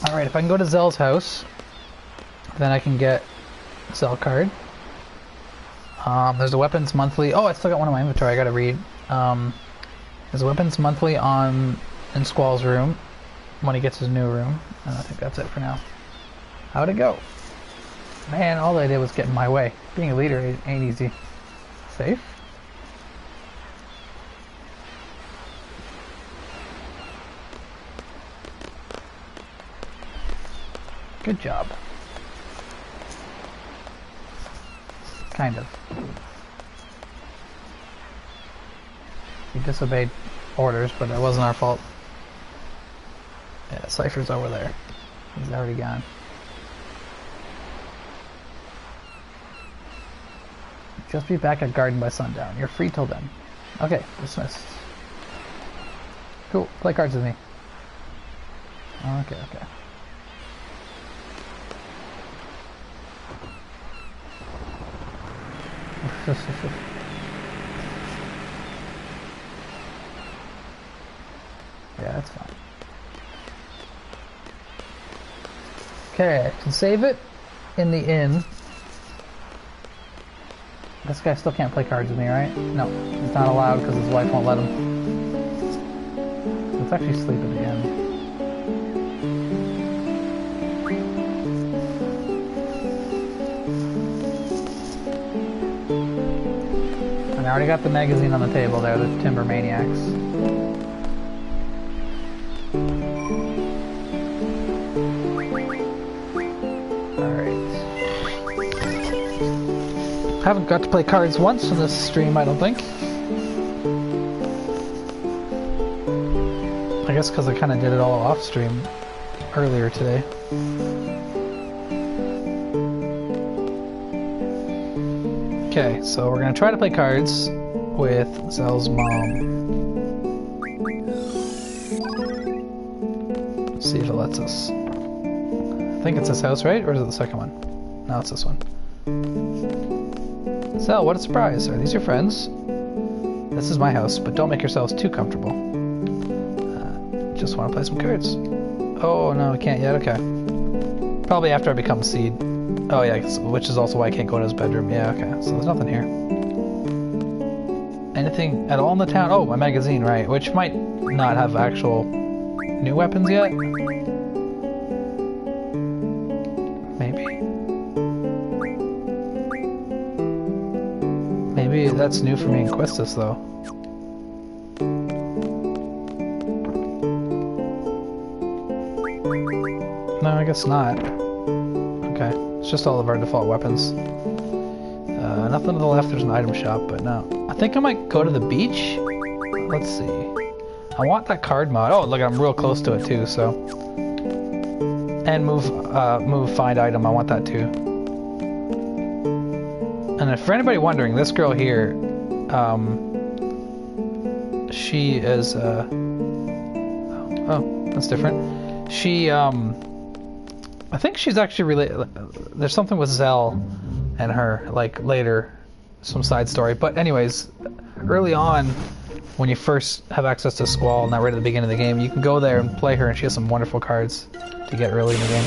S1: Alright, if I can go to Zell's house, then I can get Zell card. There's a weapons monthly. Oh, I still got one in my inventory I gotta read. There's a weapons monthly in Squall's room when he gets his new room. And I think that's it for now. How'd it go? Man, all I did was get in my way. Being a leader ain't easy. Safe? Good job. Kind of. We disobeyed orders, but that wasn't our fault. Yeah, Cypher's over there. He's already gone. Just be back at Garden by sundown. You're free till then. Okay, dismissed. Cool. Play cards with me. Okay, okay. Yeah, that's fine. Okay, I can save it in the inn. This guy still can't play cards with me, right? No, he's not allowed because his wife won't let him. Let's actually sleep at the inn. And I already got the magazine on the table there, the Timber Maniacs. Haven't got to play cards once in this stream, I don't think. I guess because I kind of did it all off stream earlier today. Okay, so we're gonna try to play cards with Zell's mom. Let's see if it lets us. I think it's this house, right? Or is it the second one? No, it's this one. Zell, what a surprise. Are these your friends? This is my house, but don't make yourselves too comfortable. Just want to play some cards. Oh, no, we can't yet? Okay. Probably after I become Seed. Oh, yeah, which is also why I can't go to his bedroom. Yeah, okay. So there's nothing here. Anything at all in the town? Oh, my magazine, right. Which might not have actual new weapons yet. Maybe. Maybe that's new for me in Questus, though. No, I guess not. Okay, it's just all of our default weapons. Nothing to the left, there's an item shop, but no. I think I might go to the beach? Let's see. I want that card mod. Oh, look, I'm real close to it too, so. And move find item, I want that too. And if for anybody wondering, this girl here, she is, oh, that's different. She, I think she's actually related. There's something with Zell and her, like later, some side story. But anyways, early on, when you first have access to Squall, not right at the beginning of the game, you can go there and play her, and she has some wonderful cards to get early in the game.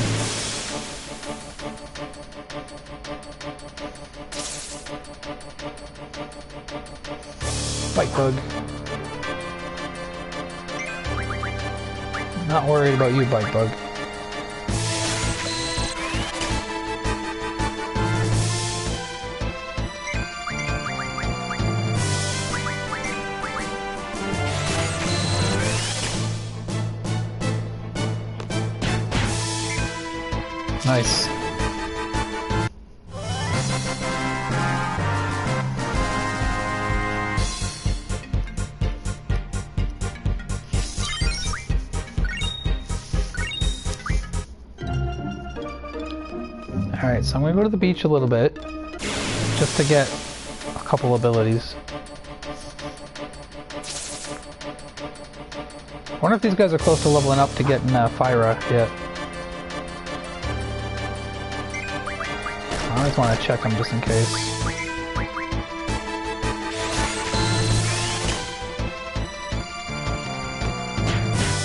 S1: Bite bug. Not worried about you, bite bug. Nice. Alright, so I'm going to go to the beach a little bit, just to get a couple abilities. I wonder if these guys are close to leveling up to getting Fyra yet. I always want to check them just in case.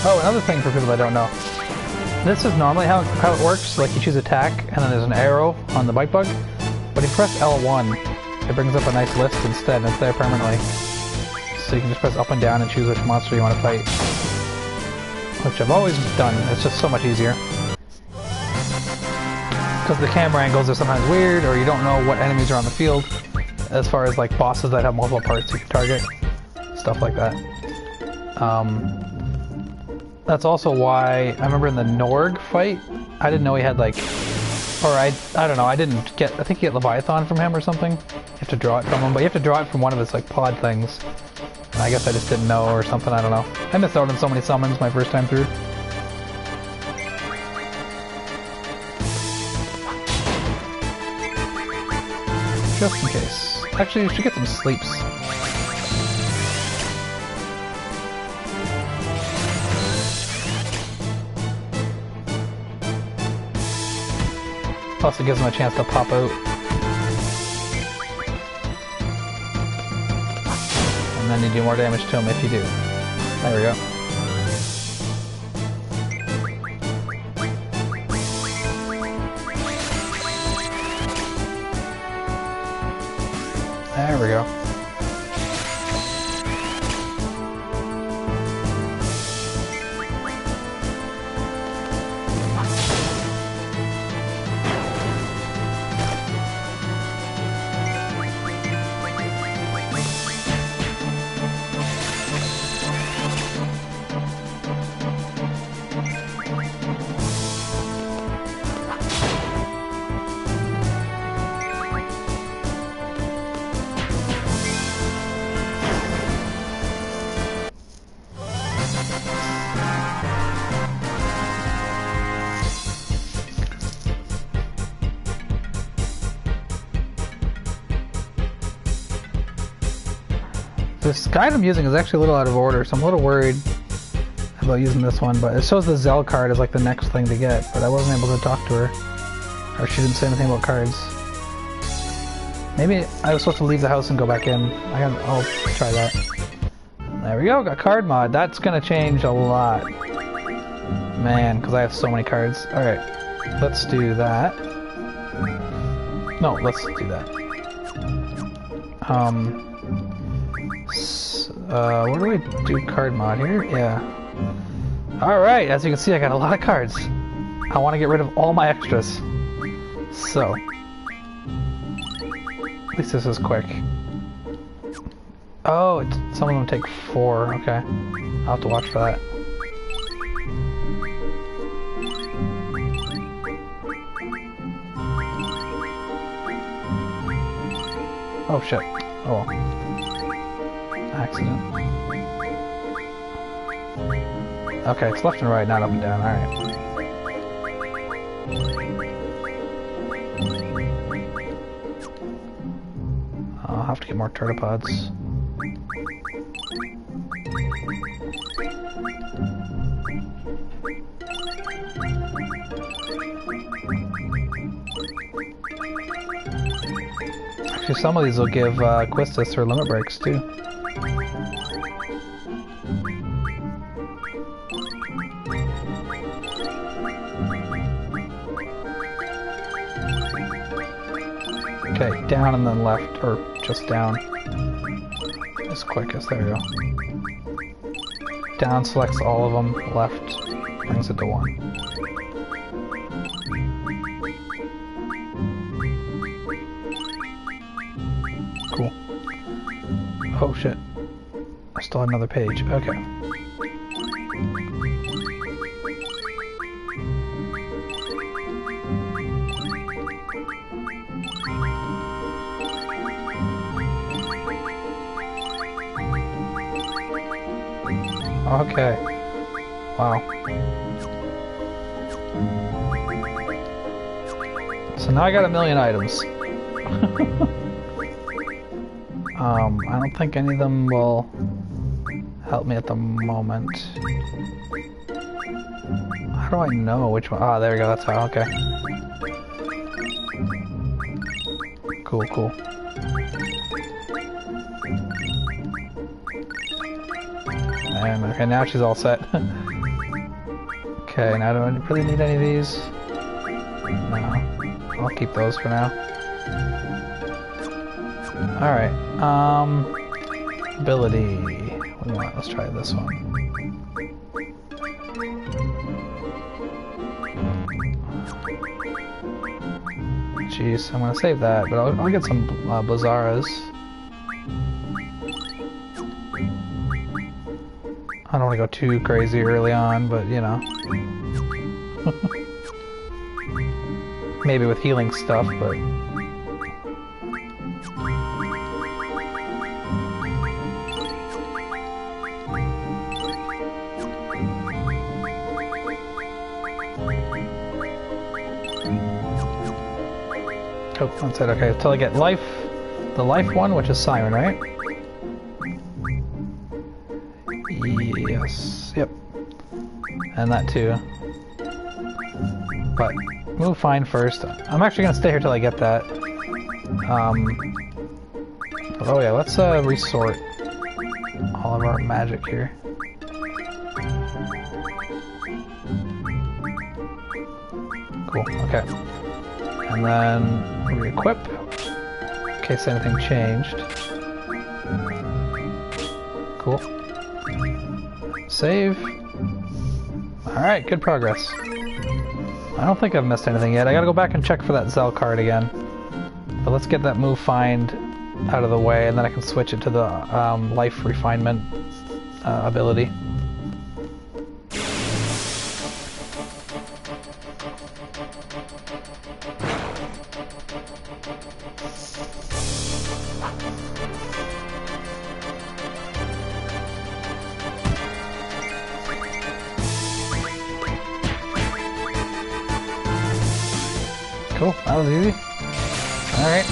S1: Oh, another thing for people that don't know. This is normally how it works, like you choose attack, and then there's an arrow on the bite bug. But if you press L1, it brings up a nice list instead, and it's there permanently. So you can just press up and down and choose which monster you want to fight. Which I've always done, it's just so much easier. Because the camera angles are sometimes weird, or you don't know what enemies are on the field, as far as like bosses that have multiple parts you can target. Stuff like that. That's also why I remember in the Norg fight, I didn't know he had like, or I don't know, I didn't get, I think you get Leviathan from him or something. You have to draw it from him, but you have to draw it from one of his like pod things. And I guess I just didn't know or something, I don't know. I missed out on so many summons my first time through. Just in case. Actually, you should get some sleeps. Plus it gives them a chance to pop out. And then you do more damage to them if you do. There we go. There we go. This guide I'm using is actually a little out of order, so I'm a little worried about using this one, but it shows the Zell card as like the next thing to get, but I wasn't able to talk to her. Or she didn't say anything about cards. Maybe I was supposed to leave the house and go back in. I'll try that. There we go, got card mod. That's gonna change a lot. Man, because I have so many cards. Alright, let's do that. No, let's do that. Where do we do card mod here? Yeah. Alright, as you can see I got a lot of cards. I want to get rid of all my extras. So. At least this is quick. Oh, some of them take 4. Okay. I'll have to watch for that. Oh shit. Oh. Accident. Okay, it's left and right, not up and down. Alright. I'll have to get more turtlepods. Actually, some of these will give Quistis or limit breaks too. Okay, down and then left, or just down. As quickest, there we go. Down selects all of them, left brings it to 1. Cool. Oh shit. I still have another page. Okay. Okay. Wow. So now I got 1,000,000 items. I don't think any of them will help me at the moment. How do I know which one? Ah, there we go, that's how, okay. Cool, cool. And okay, now she's all set. Okay, now do I really need any of these? No. I'll keep those for now. Alright, ability. What do we want? Let's try this one. Jeez, I'm gonna save that, but I'll get some Blizzaras. I don't want to go too crazy early on, but you know. Maybe with healing stuff, but... Oh, that's it. Okay, until I get life, the life one, which is Siren, right? Yes, yep. And that too. But move fine first. I'm actually gonna stay here till I get that. Oh yeah, let's resort all of our magic here. Cool, okay. And then re-equip, in case anything changed. Cool. Save. Alright, good progress. I don't think I've missed anything yet. I gotta go back and check for that Zell card again. But let's get that move find out of the way, and then I can switch it to the life refinement ability. Cool, that was easy. Alright.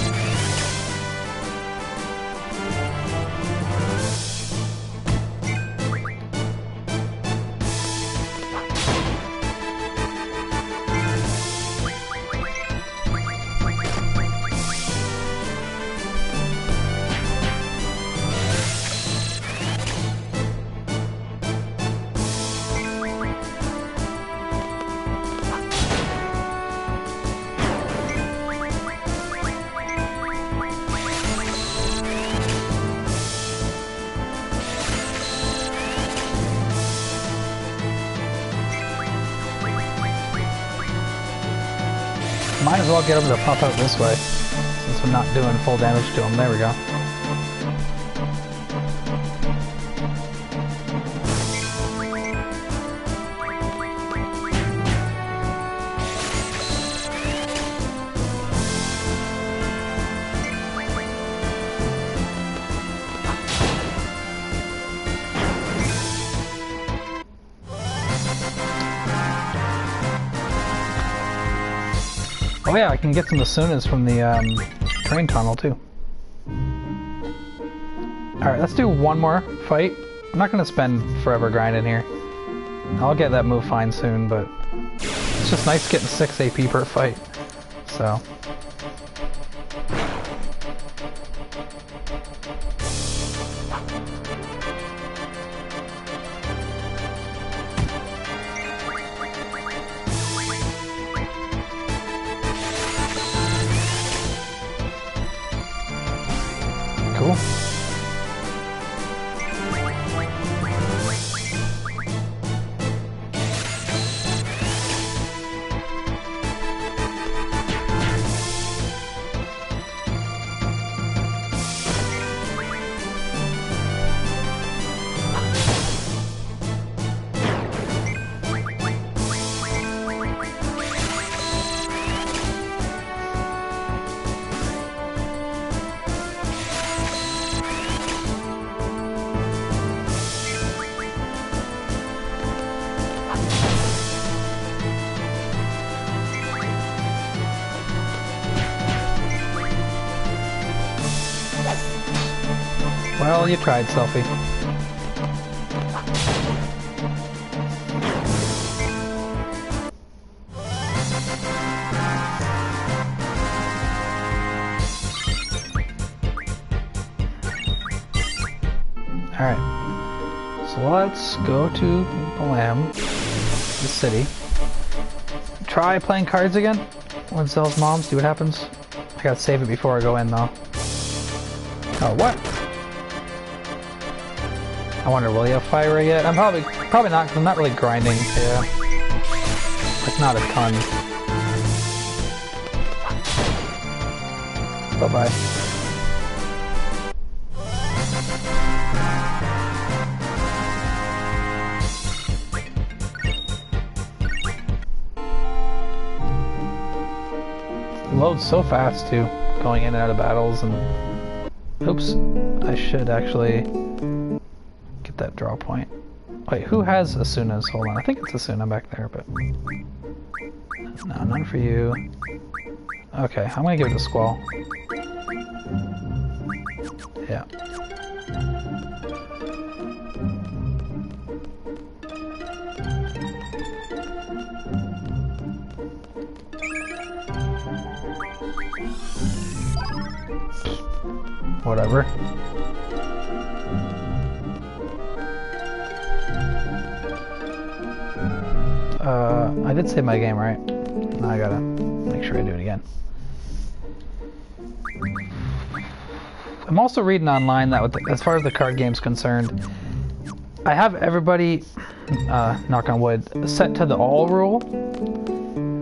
S1: Might as well get them to pop out this way, since we're not doing full damage to them. There we go. Oh yeah, I can get some Asunas from the train tunnel too. Alright, let's do one more fight. I'm not going to spend forever grinding here. I'll get that move fine soon, but it's just nice getting 6 AP per fight. So... Cool. Well, you tried, Selfie. Alright. So let's go to Blam, the city. Try playing cards again with Zell's mom, see what happens. I gotta save it before I go in, though. Oh, what? I wonder, will you have fire yet? I'm probably not, because I'm not really grinding. Yeah. Like, not a ton. Bye-bye. It loads so fast, too, going in and out of battles, and... Oops. I should actually... that draw point. Wait, who has Asunas? Hold on, I think it's Asuna back there, but... No, none for you. Okay, I'm gonna give it to Squall. Yeah. Whatever. I did save my game, right? Now I gotta make sure I do it again. I'm also reading online that as far as the card game's concerned, I have everybody, knock on wood, set to the all rule,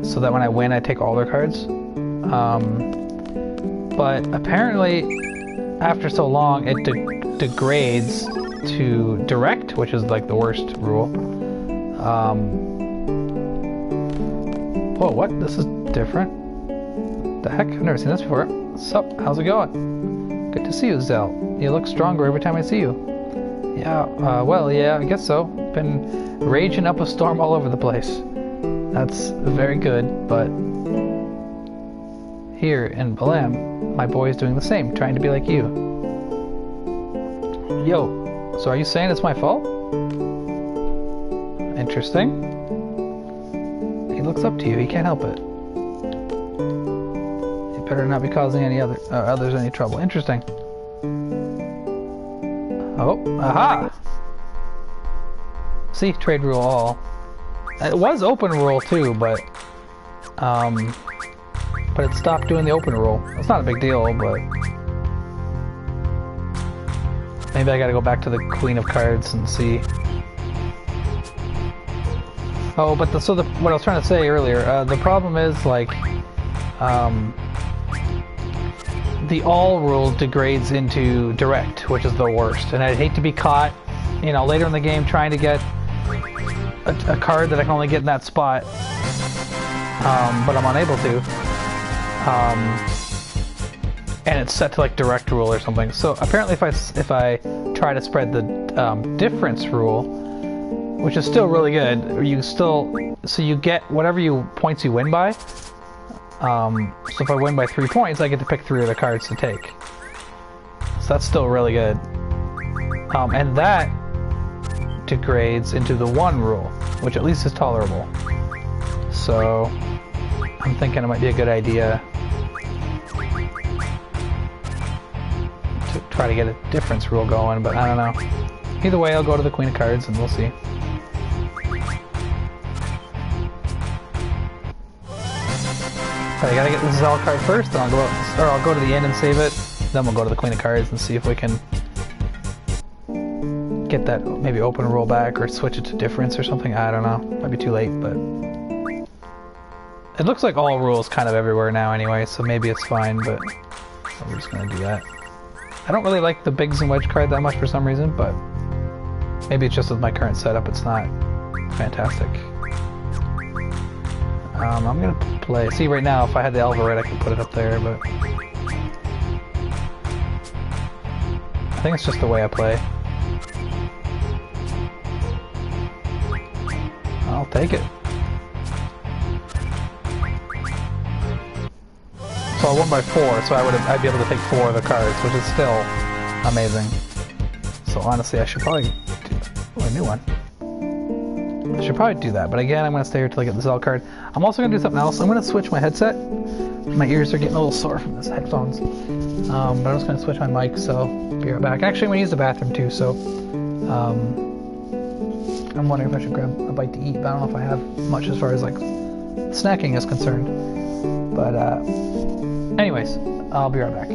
S1: so that when I win I take all their cards. But apparently, after so long, it degrades to direct, which is like the worst rule. Whoa, what? This is different. The heck? I've never seen this before. Sup? How's it going? Good to see you, Zell. You look stronger every time I see you. Yeah, well, yeah, I guess so. Been raging up a storm all over the place. That's very good, but... Here in Balam, my boy is doing the same, trying to be like you. Yo, so are you saying it's my fault? Interesting. He looks up to you, he can't help it. You better not be causing any others any trouble. Interesting. Oh, aha! See, trade rule all. It was open rule too, but it stopped doing the open rule. It's not a big deal, but maybe I gotta go back to the Queen of Cards and see. Oh, but what I was trying to say earlier, the problem is, like, the all rule degrades into direct, which is the worst. And I'd hate to be caught, you know, later in the game trying to get a card that I can only get in that spot, but I'm unable to. And it's set to like direct rule or something. So apparently, if I try to spread the difference rule, which is still really good, so you get whatever points you win by. So if I win by 3 points, I get to pick 3 other cards to take. So that's still really good. And that degrades into the 1 rule, which at least is tolerable. So I'm thinking it might be a good idea to try to get a difference rule going, but I don't know. Either way, I'll go to the Queen of Cards and we'll see. I gotta get the Zell card first, then I'll go to the end and save it. Then we'll go to the Queen of Cards and see if we can get that maybe open roll back or switch it to difference or something. I don't know. Might be too late, but it looks like all rules kind of everywhere now anyway, so maybe it's fine. But we're just gonna do that. I don't really like the Biggs and Wedge card that much for some reason, but maybe it's just with my current setup, it's not fantastic. I'm gonna play. See, right now, if I had the Alvarez, I could put it up there, but I think it's just the way I play. I'll take it. So I won by 4, so I'd be able to take 4 of the cards, which is still amazing. So honestly, I should probably do a new one. I should probably do that, but again, I'm going to stay here till I get the Zell card. I'm also going to do something else. I'm going to switch my headset. My ears are getting a little sore from this headphones. But I'm just going to switch my mic, so be right back. Actually, I'm going to use the bathroom too, so I'm wondering if I should grab a bite to eat, but I don't know if I have much as far as like snacking is concerned. But anyways, I'll be right back.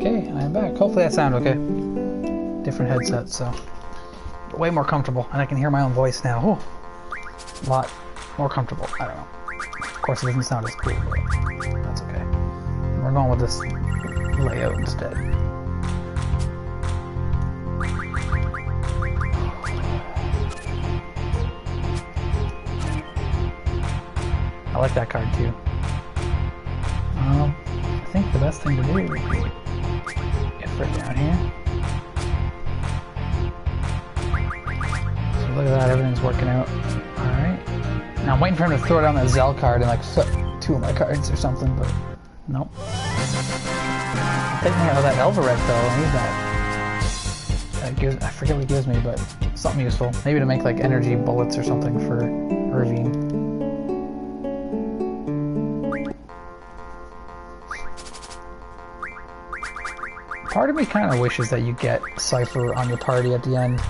S1: Okay, I'm back. Hopefully that sounded okay. Different headset, so way more comfortable, and I can hear my own voice now. Oh, a lot more comfortable. I don't know. Of course, it doesn't sound as cool, but that's okay. We're going with this layout instead. I like that card too. I think the best thing to do would be if we're down here. So look at that, everything's working out. Alright. Now I'm waiting for him to throw down that Zell card and like flip 2 of my cards or something, but nope. I'm taking out that Elvaret though, I need that. I forget what it gives me, but something useful. Maybe to make like energy bullets or something for Irvine. Part of me kind of wishes that you get Cypher on your party at the end.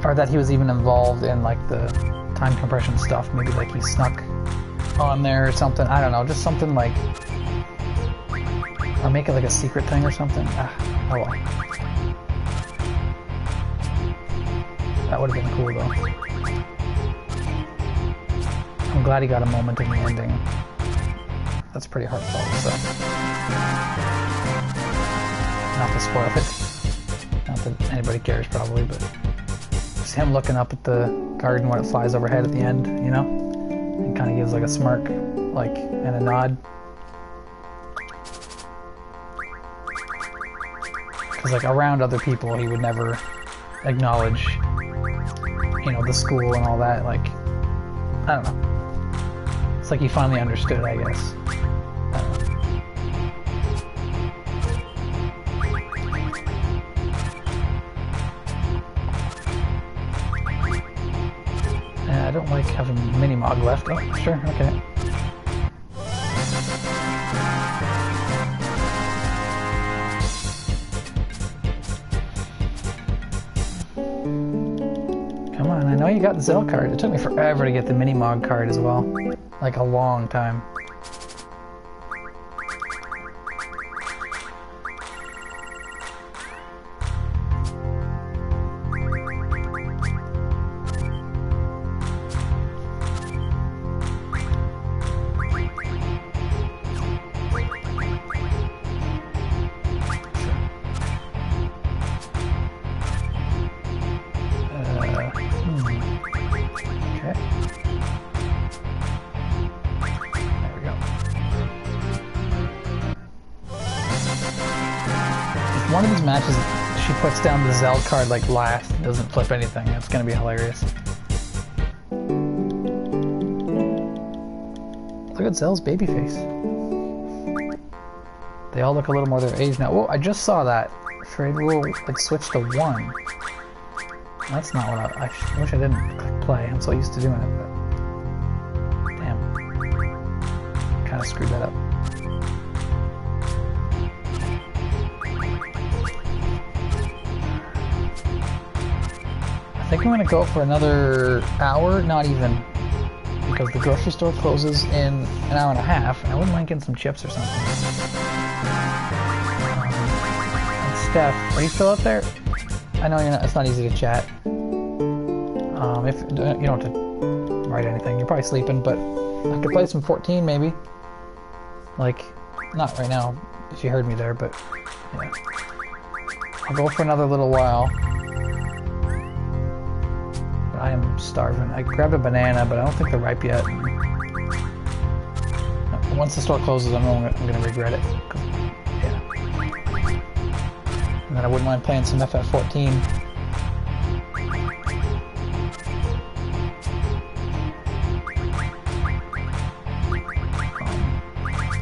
S1: Or that he was even involved in like the time compression stuff. Maybe like he snuck on there or something. I don't know, just something like... Or make it like a secret thing or something. Oh well. That would have been cool though. I'm glad he got a moment in the ending. That's pretty heartfelt, so... Not to spoil it. Not that anybody cares probably, but... Just him looking up at the garden when it flies overhead at the end, you know? And kind of gives like a smirk, like, and a nod. Because like around other people he would never acknowledge, you know, the school and all that, like, I don't know. It's like he finally understood, I guess. I don't know. I don't like having Minimog left. Oh, sure, okay. Come on, I know you got the Zell card. It took me forever to get the Minimog card as well. Like a long time. One of these matches, she puts down the Zell card like last, doesn't flip anything. It's gonna be hilarious. Look at Zell's baby face. They all look a little more their age now. Oh, I just saw that. Trade rule like switch to 1. That's not what I wish I didn't click play. I'm so used to doing it, but damn, kind of screwed that up. I think I'm gonna go for another hour, not even, because the grocery store closes in an hour and a half, and I wouldn't mind getting some chips or something. And Steph, are you still out there? I know you're not, it's not easy to chat. If you don't have to write anything, you're probably sleeping, but I could play some 14 maybe. Like, not right now, if you heard me there, but yeah. I'll go for another little while. I am starving. I grabbed a banana, but I don't think they're ripe yet. Once the store closes, I know I'm going to regret it. Yeah. And then I wouldn't mind playing some FF14.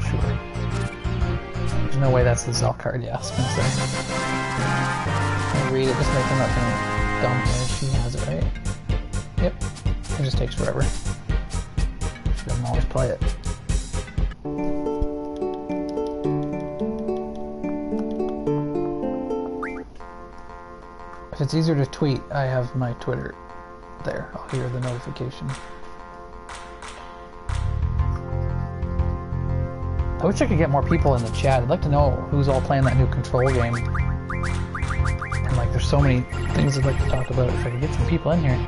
S1: Sure. There's no way that's the Zell card, yeah, I was going to say. I'll read it, just make them up and dumb here. She has it, right? Yep, it just takes forever. She doesn't always play it. If it's easier to tweet, I have my Twitter there. I'll hear the notification. I wish I could get more people in the chat. I'd like to know who's all playing that new Control game. And like, there's so many things I'd like to talk about. If I could get some people in here.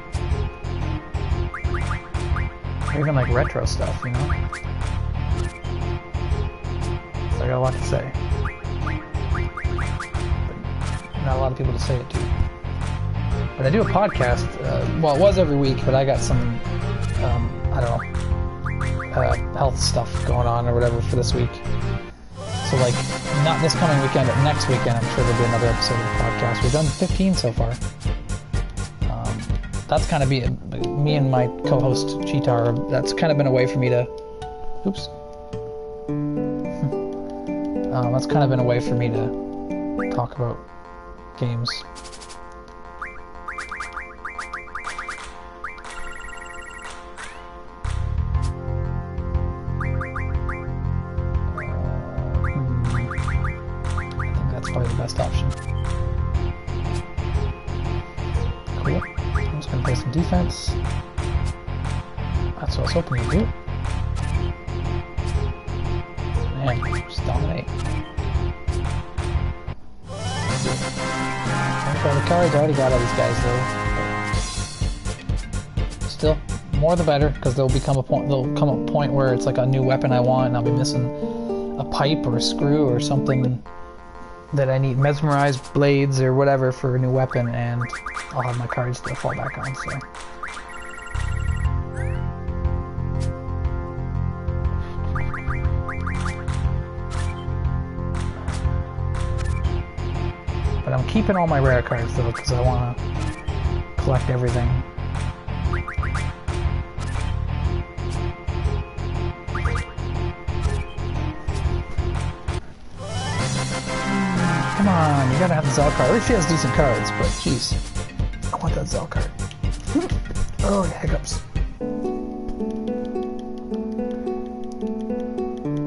S1: Or even like retro stuff, you know? So I got a lot to say. But not a lot of people to say it to. But I do a podcast, well, it was every week, but I got some, I don't know, health stuff going on or whatever for this week. So like, not this coming weekend, but next weekend, I'm sure there'll be another episode of the podcast. We've done 15 so far. That's kind of me and my co-host Cheetar. That's kind of been a way for me to. Oops. That's kind of been a way for me to talk about games. I think that's probably the best option. Cool. I'm just gonna play some defense. That's what I was hoping to do. Man, just dominate. For the cards, I already got all these guys though. But still, more the better, because there'll come a point where it's like a new weapon I want, and I'll be missing a pipe or a screw or something that I need, mesmerized blades or whatever for a new weapon, and I'll have my cards to fall back on. So. But I'm keeping all my rare cards though, because I want to collect everything. Come on, you gotta have the Zell card. At least she has decent cards, but jeez. I want that Zell card. Oh, yeah, hiccups.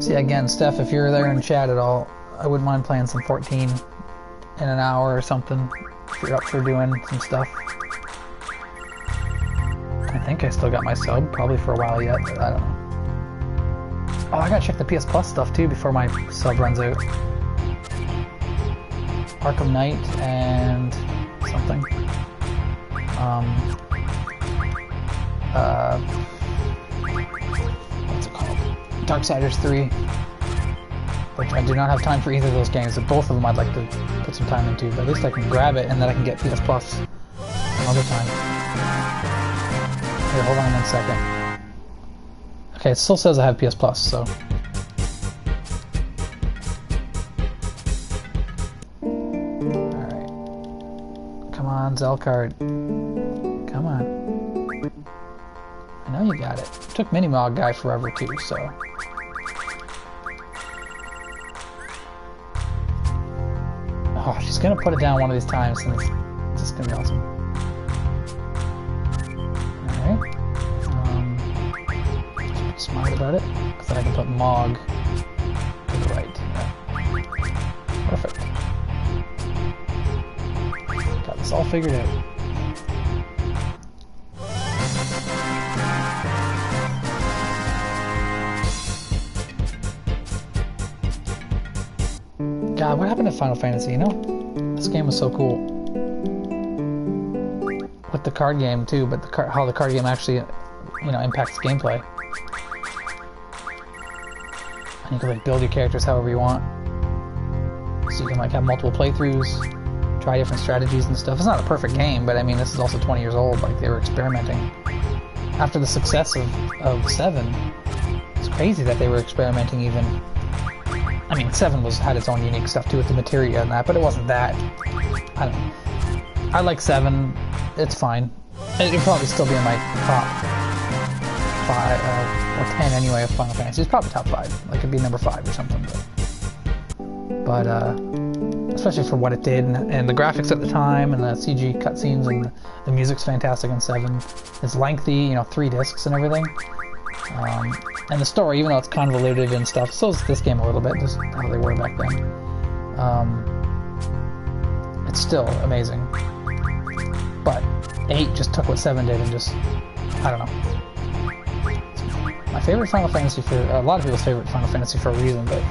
S1: See, again, Steph, if you're there in chat at all, I wouldn't mind playing some 14 in an hour or something, if you're up for doing some stuff. I think I still got my sub, probably for a while yet, but I don't know. Oh, I gotta check the PS Plus stuff too before my sub runs out. Arkham Knight and something. What's it called? Darksiders 3. Which I do not have time for either of those games, but both of them I'd like to put some time into, but at least I can grab it and then I can get PS Plus some other time. Here, hold on 1 second. Okay, it still says I have PS Plus, so. Alright. Come on, Zell card. Come on. I know you got it. It took Minimog Guy forever too, so. Oh, she's gonna put it down one of these times, and it's just gonna be awesome. Alright. Just be smart about it, because then I can put Mog to the right. Yeah. Perfect. Got this all figured out. God, what happened to Final Fantasy, you know? This game was so cool. With the card game too, but how the card game actually, you know, impacts gameplay. And you can like build your characters however you want. So you can like have multiple playthroughs, try different strategies and stuff. It's not a perfect game, but I mean, this is also 20 years old, like they were experimenting. After the success of 7, it's crazy that they were experimenting even. I mean, 7 had its own unique stuff too with the materia and that, but it wasn't that. I don't know. I like 7. It's fine. It'd probably still be in my top 5 or 10 anyway of Final Fantasy. It's probably top 5. Like it'd be number 5 or something. But especially for what it did and the graphics at the time and the CG cutscenes and the music's fantastic in 7. It's lengthy, you know, 3 discs and everything. And the story, even though it's convoluted and stuff, so is this game a little bit, just how they were back then. It's still amazing. But 8 just took what 7 did and just, I don't know. My favorite Final Fantasy for, a lot of people's favorite Final Fantasy for a reason, but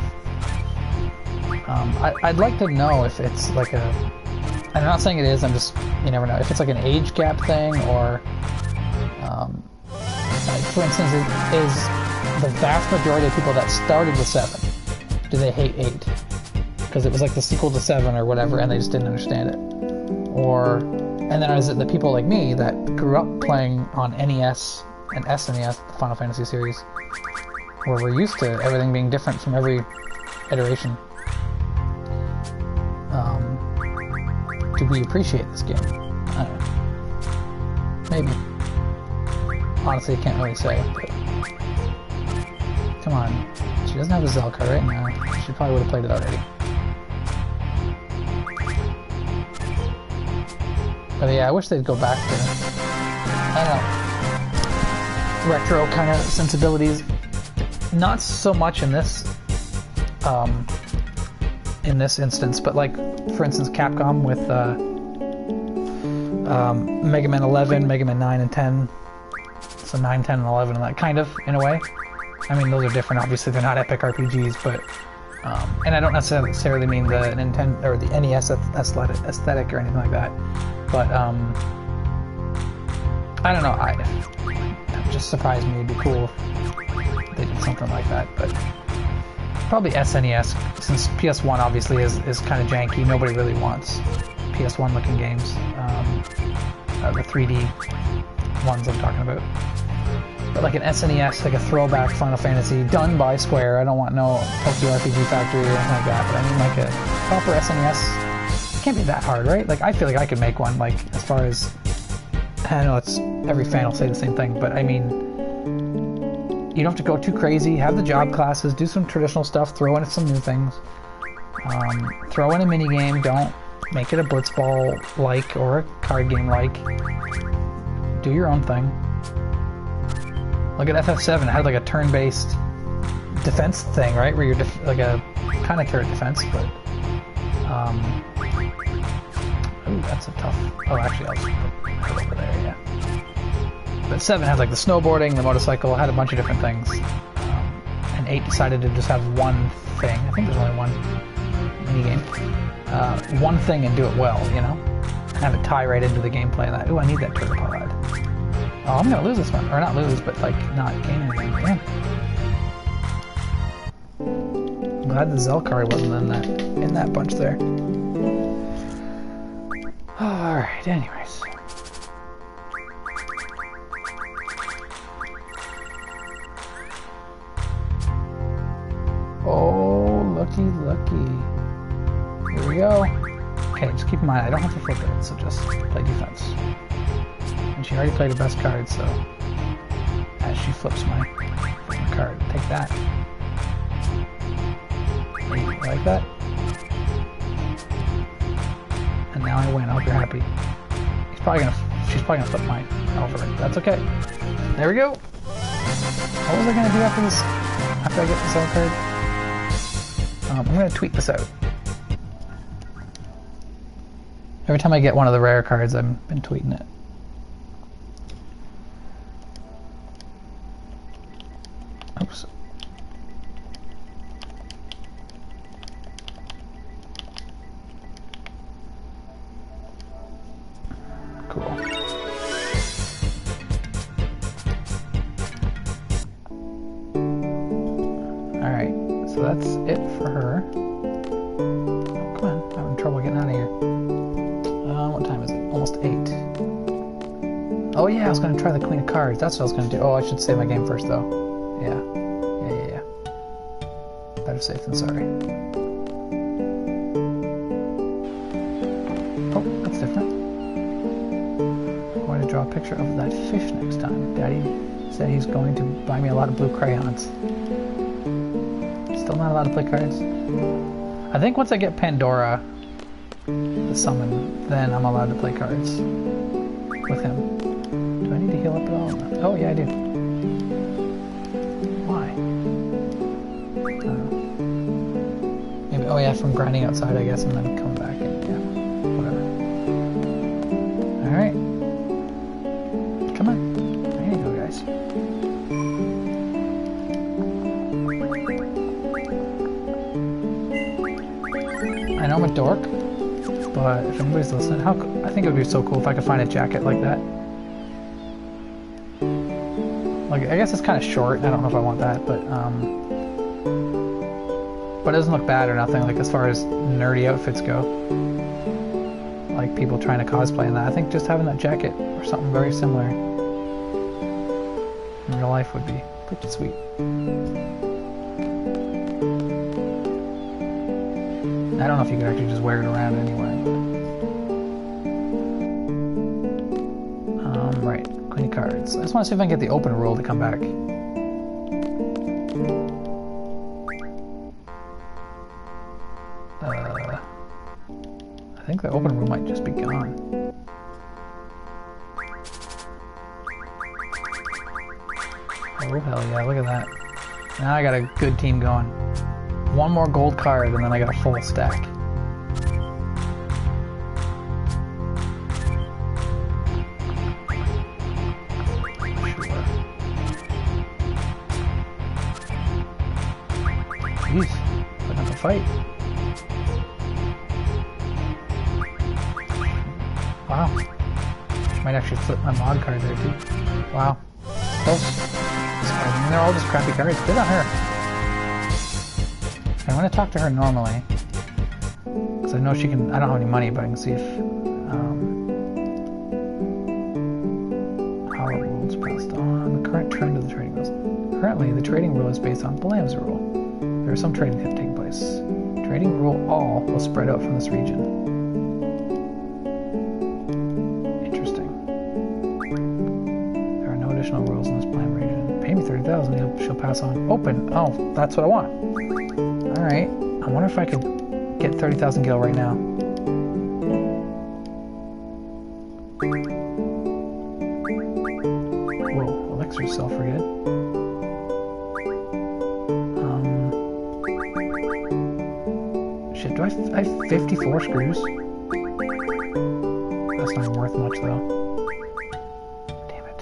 S1: I'd like to know if it's like I'm not saying it is, I'm just, you never know, if it's like an age gap thing or, for instance, is the vast majority of people that started with 7, do they hate 8? Because it was like the sequel to 7 or whatever, and they just didn't understand it. Or, and then is it the people like me that grew up playing on NES and SNES, the Final Fantasy series, where we're used to everything being different from every iteration. Do we appreciate this game? I don't know. Maybe. Honestly, I can't really say. But... Come on. She doesn't have a Zell card right now. She probably would have played it already. But yeah, I wish they'd go back to, I don't know, retro kind of sensibilities. Not so much in this instance, but like, for instance, Capcom with Mega Man 11, Mega Man 9 and 10. So 9, 10, and 11, and that kind of, in a way. I mean, those are different. Obviously, they're not epic RPGs, but and I don't necessarily mean the Nintendo or the NES aesthetic or anything like that. But I don't know. It just surprised me. It'd be cool if they did something like that, but probably SNES, since PS1 obviously is kind of janky. Nobody really wants PS1 looking games. The 3D ones I'm talking about. But like an SNES, like a throwback Final Fantasy done by Square. I don't want no Tokyo RPG Factory or anything like that, but I mean like a proper SNES. It can't be that hard, right? Like I feel like I could make one, like as far as, I know it's, every fan will say the same thing, but I mean, you don't have to go too crazy, have the job classes, do some traditional stuff, throw in some new things. Throw in a mini game, don't make it a blitzball-like or a card game-like. Do your own thing. Look at FF7, it had like a turn-based defense thing, right? Where you're like a kind of turret defense, but ooh, that's a tough. Oh, actually, I'll just put it over there, yeah. But 7 had like the snowboarding, the motorcycle, had a bunch of different things. And 8 decided to just have one thing. I think there's only one minigame. One thing and do it well, you know? Have it tie right into the gameplay. That, ooh, I need that turtle pod. Oh, I'm gonna lose this one. Or not lose, but like not gain anything. Damn. I'm glad the Zell card wasn't in that bunch there. Alright, anyways. Oh, looky. Here we go. Okay, just keep in mind, I don't have to flip it, so just play defense. And she already played her best card, so as she flips my card, take that. You like that? And now I win. I hope you're happy. She's probably gonna flip mine over. That's okay. There we go. What was I gonna do after this? After I get this L card? I'm gonna tweet this out. Every time I get one of the rare cards, I've been tweeting it. Oops. Cool. Alright, so that's it for her. Oh, come on, I'm having trouble getting out of here. What time is it? Almost 8. Oh yeah, I was going to try the Queen of Cards. That's what I was going to do. Oh, I should save my game first, though. Yeah. Better safe than sorry. Oh, that's different. I want to draw a picture of that fish next time. Daddy said he's going to buy me a lot of blue crayons. Still not allowed to play cards? I think once I get Pandora, the summon, then I'm allowed to play cards with him. Do I need to heal up at all? Oh yeah, I do. Why? I don't know. Maybe, oh yeah, from grinding outside, I guess, and then come back and, yeah, whatever. Alright. Come on. There you go, guys. I know I'm a dork, but if anybody's listening, I think it would be so cool if I could find a jacket like that. Like, I guess it's kind of short. I don't know if I want that, but it doesn't look bad or nothing. Like as far as nerdy outfits go, like people trying to cosplay in that. I think just having that jacket or something very similar in real life would be Pretty sweet. I don't know if you could actually just wear it around anywhere. Right, Queen of Cards. I just want to see if I can get the open rule to come back. I think the open rule might just be gone. Oh hell yeah, look at that. Now I got a good team going. One more gold card and then I got a full stack. Jeez, putting up a fight. Wow. Might actually flip my mod card there too. Wow. Close. I mean, they're all just crappy cards. Good on her. I'm going to talk to her normally. Because I know she can... I don't have any money, but I can see if... how are rules passed on? The current trend of the trading rules. Currently, the trading rule is based on Balam's rule. There are some trading that take place. Trading rule all will spread out from this region. Interesting. There are no additional rules in this Balam region. Pay me 30,000, she'll pass on. Open! Oh, that's what I want. Alright, I wonder if I could get 30,000 gil right now. Whoa, elixir sell for good. Shit, do I have 54 screws? That's not worth much though. Damn it.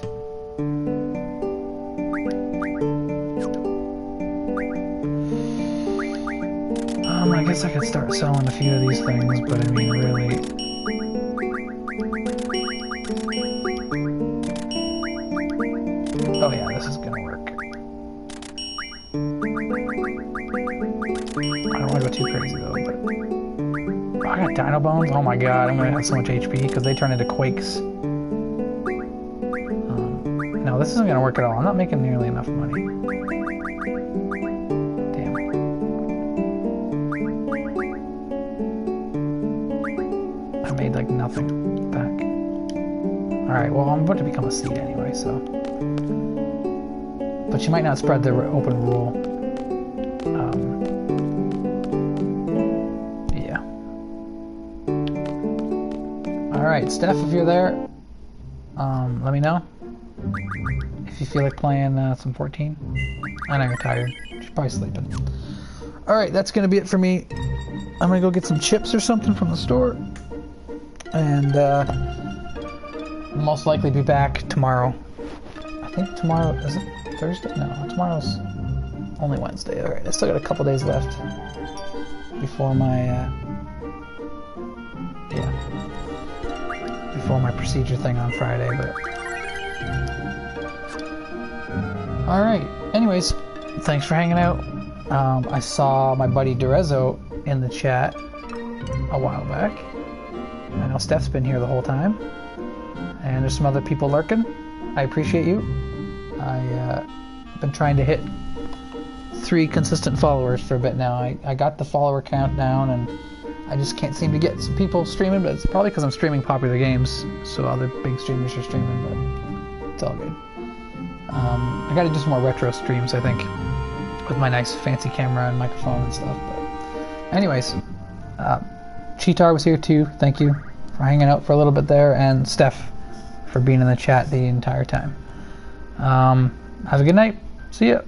S1: I guess I could start selling a few of these things, but I mean, really... Oh yeah, this is gonna work. I don't want to go too crazy though, but... Oh, I got dino bones? Oh my god, I'm gonna have so much HP, because they turn into quakes. No, this isn't gonna work at all. I'm not making nearly enough money. Made like nothing back. Alright, well I'm about to become a seed anyway, so. But she might not spread the open rule. Yeah. Alright, Steph, if you're there, let me know. If you feel like playing some 14. I know you're tired. She's probably sleeping. Alright, that's gonna be it for me. I'm gonna go get some chips or something from the store. And most likely be back tomorrow. I think tomorrow, is it Thursday? No, tomorrow's only Wednesday. Alright, I still got a couple days left before my, before my procedure thing on Friday, but... Alright, anyways, thanks for hanging out. I saw my buddy Derezzo in the chat a while back. I know Steph's been here the whole time, and there's some other people lurking. I appreciate you. I've been trying to hit 3 consistent followers for a bit now. I got the follower count down, and I just can't seem to get some people streaming, but it's probably because I'm streaming popular games, so other big streamers are streaming, but it's all good. I gotta do some more retro streams, I think, with my nice fancy camera and microphone and stuff, but anyways, Cheetar was here too. Thank you for hanging out for a little bit there, and Steph for being in the chat the entire time. Have a good night. See ya.